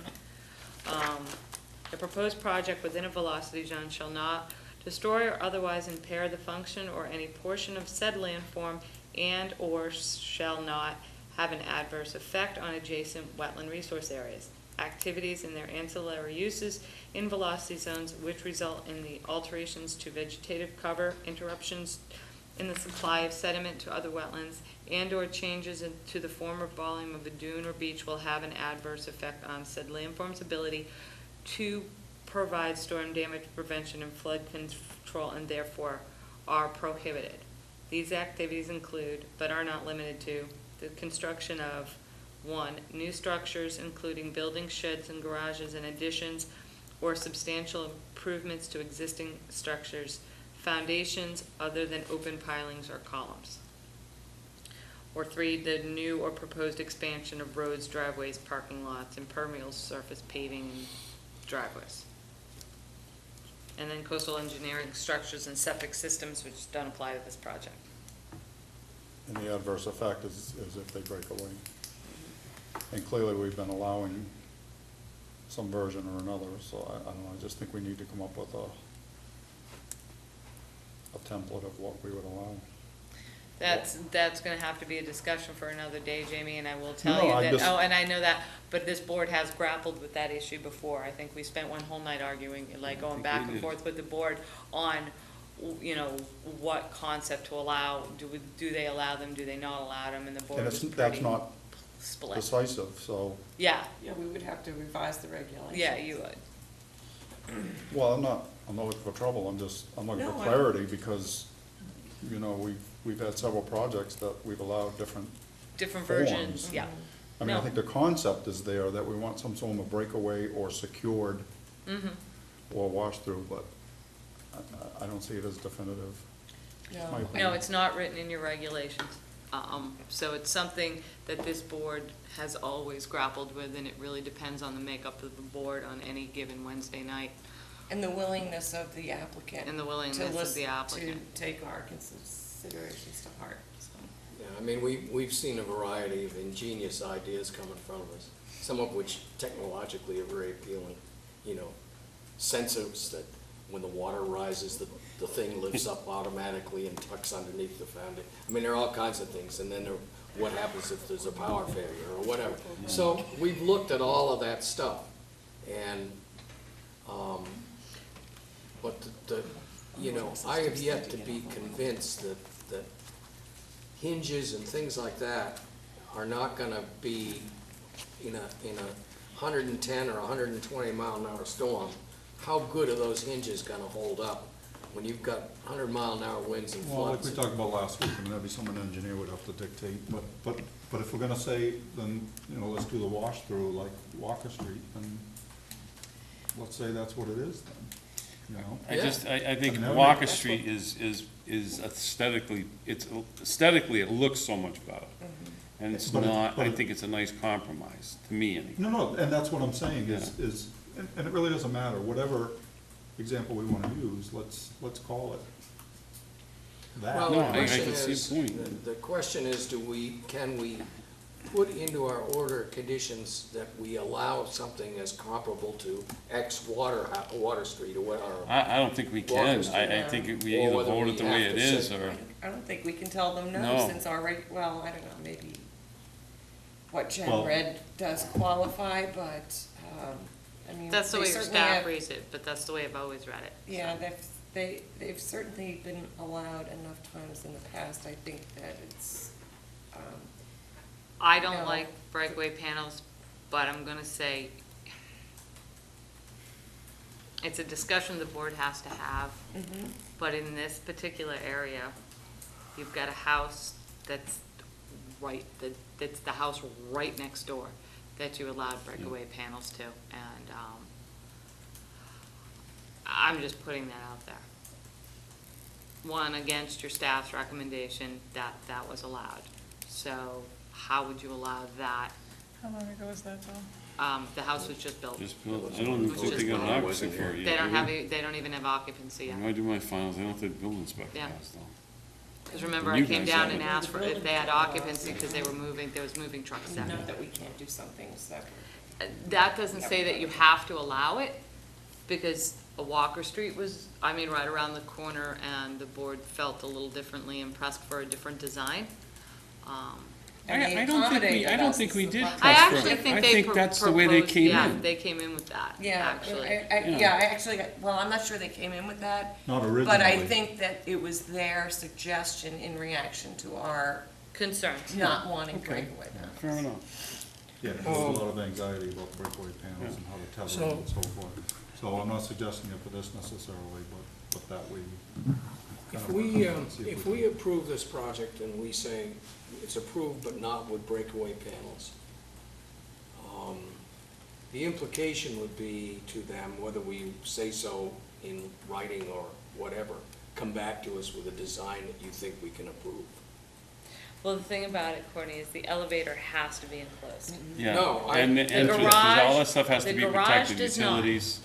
F: A proposed project within a velocity zone shall not destroy or otherwise impair the function or any portion of said landform and/or shall not have an adverse effect on adjacent wetland resource areas. Activities and their ancillary uses in velocity zones which result in the alterations to vegetative cover, interruptions in the supply of sediment to other wetlands, and/or changes to the form or volume of a dune or beach will have an adverse effect on said landform's ability to provide storm damage prevention and flood control, and therefore are prohibited. These activities include, but are not limited to, the construction of 1, new structures including buildings, sheds, and garages and additions, or substantial improvements to existing structures, foundations other than open pilings or columns. Or 3, the new or proposed expansion of roads, driveways, parking lots, impermeable surface paving, and driveways. And then coastal engineering structures and septic systems, which don't apply to this project.
C: And the adverse effect is if they break away. And clearly, we've been allowing some version or another, so I don't know, I just think we need to come up with a template of what we would allow.
F: That's gonna have to be a discussion for another day, Jamie, and I will
C: No,
F: tell you
C: I
F: that,
C: just-
F: and I know that, but this board has grappled with that issue before. I think we spent one whole night arguing, like going back and forth with the board on, you know, what concept to allow. Do they allow them, do they not allow them, and the board
C: And
F: was
C: that's
F: pretty
C: not
F: split.
C: decisive, so,
F: Yeah,
A: Yeah, we would have to revise the regulations.
F: yeah, you would.
C: well, I'm not looking for trouble, I'm looking
A: No,
C: for
A: I-
C: clarity, because, you know, we've had several projects that we've allowed different
F: Different
C: forms.
F: versions, yeah.
C: I mean, I
F: No.
C: think the concept is there, that we want some sort of a breakaway or secured or wash-through, but I don't see it as definitive.
A: No.
C: My
F: No,
C: opinion.
F: it's not written in your regulations. So it's something that this board has always grappled with, and it really depends on the makeup of the board on any given Wednesday night.
A: And the willingness of the applicant.
F: And the willingness
A: to
F: of the
A: listen-
F: applicant.
A: To take our considerations to heart, so.
G: Yeah, I mean, we've seen a variety of ingenious ideas come in front of us, some of which technologically are very appealing. You know, sensors that when the water rises, the thing lifts up automatically and tucks underneath the foundation. I mean, there are all kinds of things, and then what happens if there's a power failure or whatever. So we've looked at all of that stuff, and, but you know, I have yet to be convinced that hinges and things like that are not gonna be in a 110 or 120 mile an hour storm. How good are those hinges gonna hold up when you've got 100 mile an hour winds and
C: Well, like
G: floods?
C: we talked about last week, I mean, that'd be something an engineer would have to dictate, but if we're gonna say, then, you know, let's do the wash-through like Walker Street, then let's say that's what it is then, you know?
B: I think
C: I mean,
B: Walker
C: that's
B: Street is aesthetically, aesthetically, it looks so much better. And it's
C: But it-
B: not,
C: but
B: I
C: it-
B: think it's a nice compromise, to me anyway.
C: No, and that's what I'm saying is, and it really doesn't matter, whatever example we wanna use, let's call it that.
G: Well,
B: No,
G: the
B: I
G: question
B: can see
G: is,
B: your point.
G: the question is, can we put into our order conditions that we allow something as comparable to X Water Street or what, or
B: I don't think we
G: Walker
B: can.
G: Street.
B: I think we
G: Or
B: either
G: whether
B: vote
G: we
B: it the way
G: have
B: it
G: to
B: is,
G: say-
B: or,
A: I don't think we can tell them no,
B: No.
A: since our well, I don't know, maybe what Gen
C: Well-
A: Red does qualify, but, I mean.
F: That's the
A: they
F: way your
A: certainly
F: staff
A: have-
F: reads it, but that's the way I've always read it.
A: Yeah, they've certainly been allowed enough times in the past, I think that it's,
F: I don't
A: No.
F: like breakaway panels, but I'm gonna say it's a discussion the board has to have. But in this particular area, you've got a house that's that's the house right next door that you allowed breakaway panels to, and, I'm just putting that out there. One, against your staff's recommendation, that was allowed. So how would you allow that?
J: How long ago was that, though?
F: The house was just built.
B: just build, I don't even think they got an occupancy for it yet.
F: They don't
B: do
F: have, they don't even have occupancy yet.
B: When I do my finals, I don't think the building inspector
F: Yeah.
B: has though.
F: Because remember,
B: You
F: I came
B: guys
F: down
B: have
F: and
B: it.
F: asked for if they had occupancy, because there was moving trucks down.
A: not that we can't do something separate.
F: That doesn't say that you have to allow it, because a Walker Street was, right around the corner, and the board felt a little differently impressed for a different design.
A: And they
B: I don't
A: accommodated us
B: think
A: as
B: we
A: the
B: did.
A: public.
F: I
B: That's
F: actually
B: right.
F: think
B: I
F: they
B: think that's the way they
F: proposed-
B: came
F: Yeah,
B: in.
F: they came in with that,
A: Yeah,
F: actually.
A: I actually, well, I'm not sure they came in with that.
C: Not
A: But I
C: originally.
A: think that it was their suggestion in reaction to our
F: Concerns.
A: not wanting breakaway panels.
B: Fair enough.
C: Yeah, there's a lot of anxiety about breakaway panels and how to tether
G: So-
C: them and so forth. So I'm not suggesting it for this necessarily, but that we.
G: If we approve this project and we say it's approved but not with breakaway panels, the implication would be to them, whether we say so in writing or whatever, come back to us with a design that you think we can approve.
F: Well, the thing about it, Courtney, is the elevator has to be enclosed.
B: Yeah,
G: No,
B: and the entrance, 'cause all
F: garage-
B: that stuff has to
F: the
B: be
F: garage
B: protected,
F: does not.
B: utilities,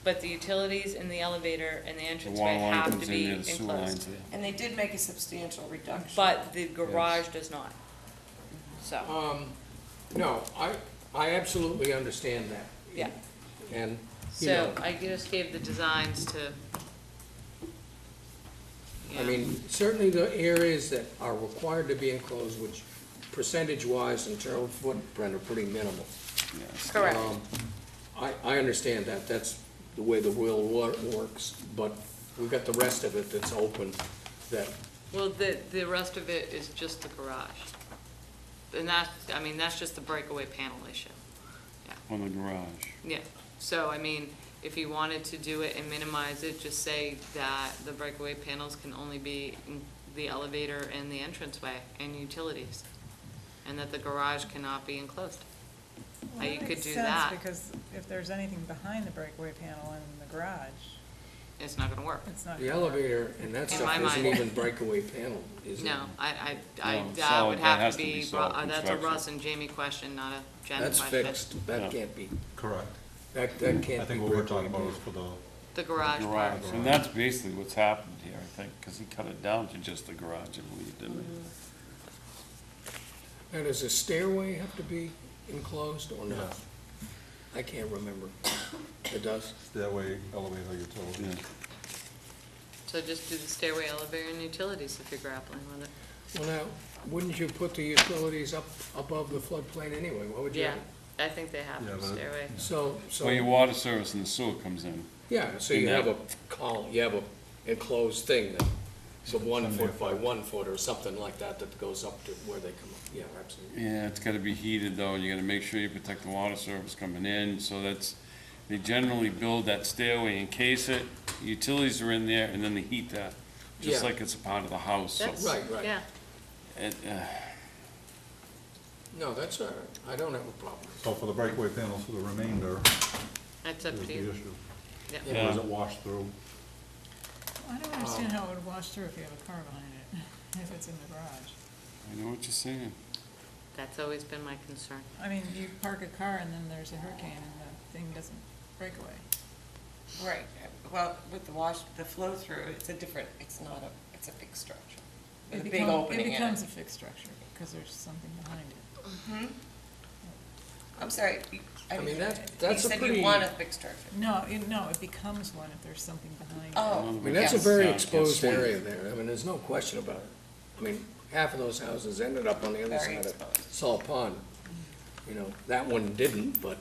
F: But the utilities and the elevator and the
B: the
F: entranceway
B: water line
F: have
B: comes
F: to
B: in
F: be
B: there, the sewer lines
F: enclosed.
B: there.
A: And they did make a substantial reduction.
F: But the garage does not. So,
G: No, I absolutely understand that.
F: yeah.
G: And, you
F: So
G: know,
F: I just gave the designs to.
G: I mean, certainly the areas that are required to be enclosed, which percentage-wise in terms of footprint are pretty minimal.
B: Yes.
F: Correct.
G: I understand that, that's the way the world works, but we've got the rest of it that's open, that,
F: Well, the rest of it is just the garage. And that's just the breakaway panel issue.
B: On the garage.
F: Yeah, so, I mean, if you wanted to do it and minimize it, just say that the breakaway panels can only be in the elevator and the entranceway and utilities, and that the garage cannot be enclosed.
J: Well,
F: You could
J: makes
F: do
J: sense,
F: that.
J: because if there's anything behind the breakaway panel in the garage,
F: It's not gonna work.
J: it's not.
G: the
J: gonna work.
G: elevator and that
F: In
G: stuff
F: my
G: isn't
F: mind.
G: even breakaway panel, is it?
F: No,
B: No,
F: that
B: solid-
F: would
B: that
F: have
B: has
F: to
B: to be
F: be,
B: solid
F: that's a
B: construction.
F: Russ and Jamie question, not a Jen
G: That's
F: question.
G: fixed,
B: Yeah.
G: that can't be,
C: Correct.
G: that
C: I
G: can't be
C: think what we're
G: breakaway
C: talking about is
G: panel.
C: for the,
F: The garage part.
B: Garage, and that's basically what's happened here, I think, because he cut it down to just the garage, I believe, didn't he?
G: Now, does the stairway have to be enclosed or not?
C: Yes.
G: I can't remember. It does?
C: stairway, elevator, utilities.
B: Yeah.
F: So just do the stairway, elevator, and utilities if you're grappling with it.
G: Well, now, wouldn't you put the utilities up above the floodplain anyway? What would you?
F: Yeah, I think they have
C: Yeah,
F: the
C: but-
F: stairway.
G: So,
B: Well, your
G: so,
B: water service and the sewer comes in.
G: yeah, so you have a column, you have a enclosed thing that, so 1 foot by 1 foot or something like that, that goes up to where they come up. Yeah, absolutely.
B: Yeah, it's gotta be heated though, and you gotta make sure you protect the water service coming in, so they generally build that stairway, encase it, utilities are in there, and then they heat that, just
G: Yeah.
B: like it's a part of the house, so.
F: That's,
G: Right, right.
F: yeah.
B: it,
G: No, that's all right. I don't have a problem.
C: So for the breakaway panels for the remainder
F: That's up
C: is
F: to
C: the
F: you.
C: issue.
F: Yeah.
B: Yeah.
C: Or is it washed through?
J: I don't understand how it would wash through if you have a car behind it, if it's in the garage.
B: I know what you're saying.
F: That's always been my concern.
J: I mean, you park a car and then there's a hurricane and the thing doesn't break away.
A: Right, well, with the flow through, it's it's a fixed structure. With a big opening in
J: It becomes
A: it.
J: a fixed structure, because there's something behind it.
A: I'm sorry,
G: I mean, that's
A: you
G: a
A: said
G: pretty-
A: you want a fixed structure.
J: No, it becomes one if there's something behind it.
A: Oh,
G: I mean, that's a
A: yes.
G: very
B: Yeah,
G: exposed
B: yeah, swing.
G: area there. I mean, there's no question about it. I mean, half of those houses ended up on the other
A: Very
G: side of
A: exposed.
G: Salt Pond. You know, that one didn't, but,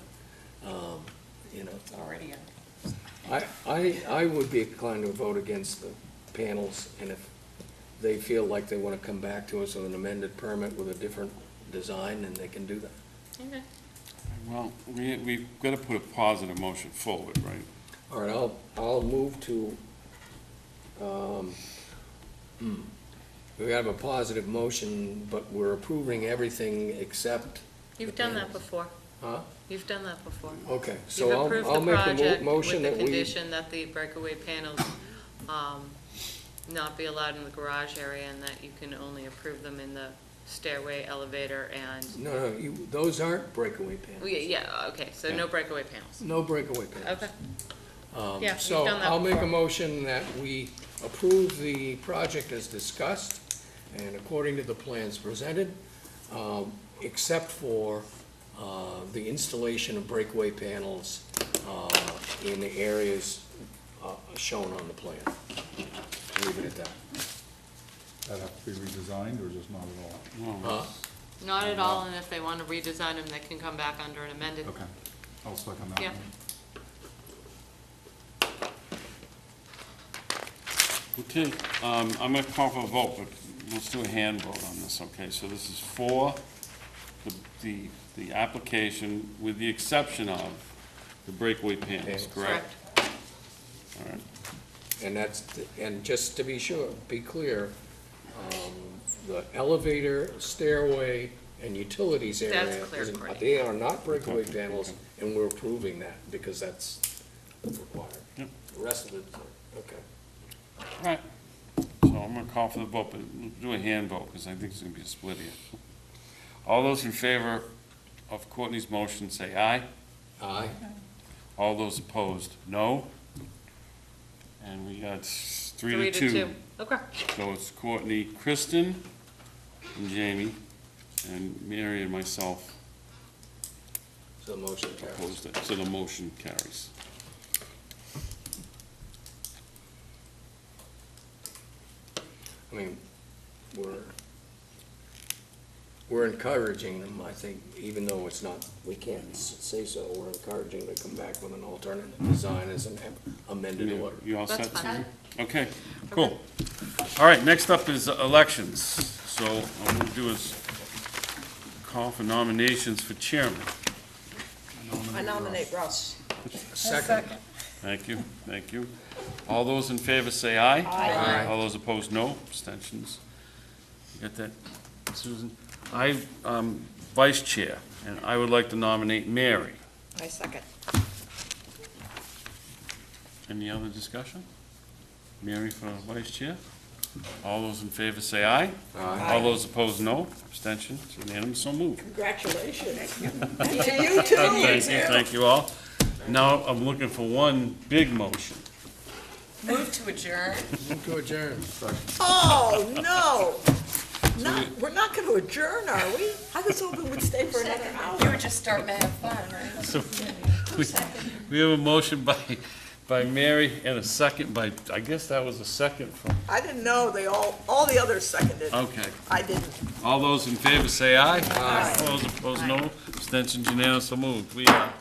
G: you know,
A: It's already in.
G: I would be inclined to vote against the panels, and if they feel like they want to come back to us with an amended permit with a different design, then they can do that.
F: Okay.
B: Well, we've gotta put a positive motion forward, right?
G: All right, I'll move to, we have a positive motion, but we're approving everything except.
F: You've
G: the
F: done that
G: panels.
F: before.
G: Huh?
F: You've done that before.
G: Okay,
F: You've
G: so
F: approved
G: I'll
F: the
G: make a
F: project with
G: motion
F: the
G: that we.
F: condition that the breakaway panels, not be allowed in the garage area, and that you can only approve them in the stairway, elevator, and,
G: No, those aren't breakaway panels.
F: well, yeah, okay, so no breakaway panels.
G: No breakaway panels.
F: Okay. Yeah, you've
G: So
F: done that
G: I'll make a
F: before.
G: motion that we approve the project as discussed and according to the plans presented, except for the installation of breakaway panels in the areas shown on the plan. Leave it at that.
C: That have to be redesigned or just not at all?
B: No.
F: Not at all, and if they want to redesign them, they can come back under an amended.
C: Okay, I'll second that.
F: Yeah.
B: Okay, I'm gonna call for a vote, but let's do a hand vote on this, okay? So this is for the application with the exception of the breakaway panels, correct? All right.
G: And just to be sure, be clear, the elevator, stairway, and utilities area.
F: That's clear,
G: isn't-
F: Courtney.
G: They are not breakaway
B: Okay,
G: panels,
B: okay.
G: and we're approving that because that's required.
B: Yep.
G: The rest of it, okay.
B: All right, so So I'm gonna call for the vote, but we'll do a hand vote, because I think it's gonna be a split here. All those in favor of Courtney's motion, say aye.
G: Aye.
B: All those opposed, no. And we got 3-2.
F: Okay.
B: So it's Courtney, Kristen, and Jamie, and Mary and myself
G: So the motion carries.
B: opposed it, so the motion carries.
G: I mean, we're encouraging them, I think, even though it's not, we can't say so, we're encouraging them to come back with an alternative design as an amended order.
B: You all
F: That's
B: set,
F: fine.
B: Susan? Okay, cool. All right, next up is elections. So what I'm gonna do is call for nominations for chairman.
D: I nominate Russ.
G: Second.
B: Thank you, thank you. All those in favor say aye.
G: Aye.
B: All those opposed, no. Abstentions. You got that, Susan? I, vice chair, and I would like to nominate Mary.
D: I second.
B: Any other discussion? Mary for vice chair? All those in favor say aye.
G: Aye.
B: All those opposed, no. Abstentions, unanimous, so moved.
D: Congratulations. And to you too.
B: Thank you all. Now, I'm looking for one big motion.
A: Move to adjourn.
G: Move to adjourn.
D: Oh, no. We're not going to adjourn, are we? I was hoping we'd stay for another
A: You
D: hour.
A: were just starting to have fun, right?
B: So, we have a motion by Mary and a second by, I guess that was a second from,
D: I didn't know, all the others seconded.
B: okay.
D: I didn't.
B: All those in favor say aye. Aye. All those opposed, no. Abstentions, unanimous, so moved. We are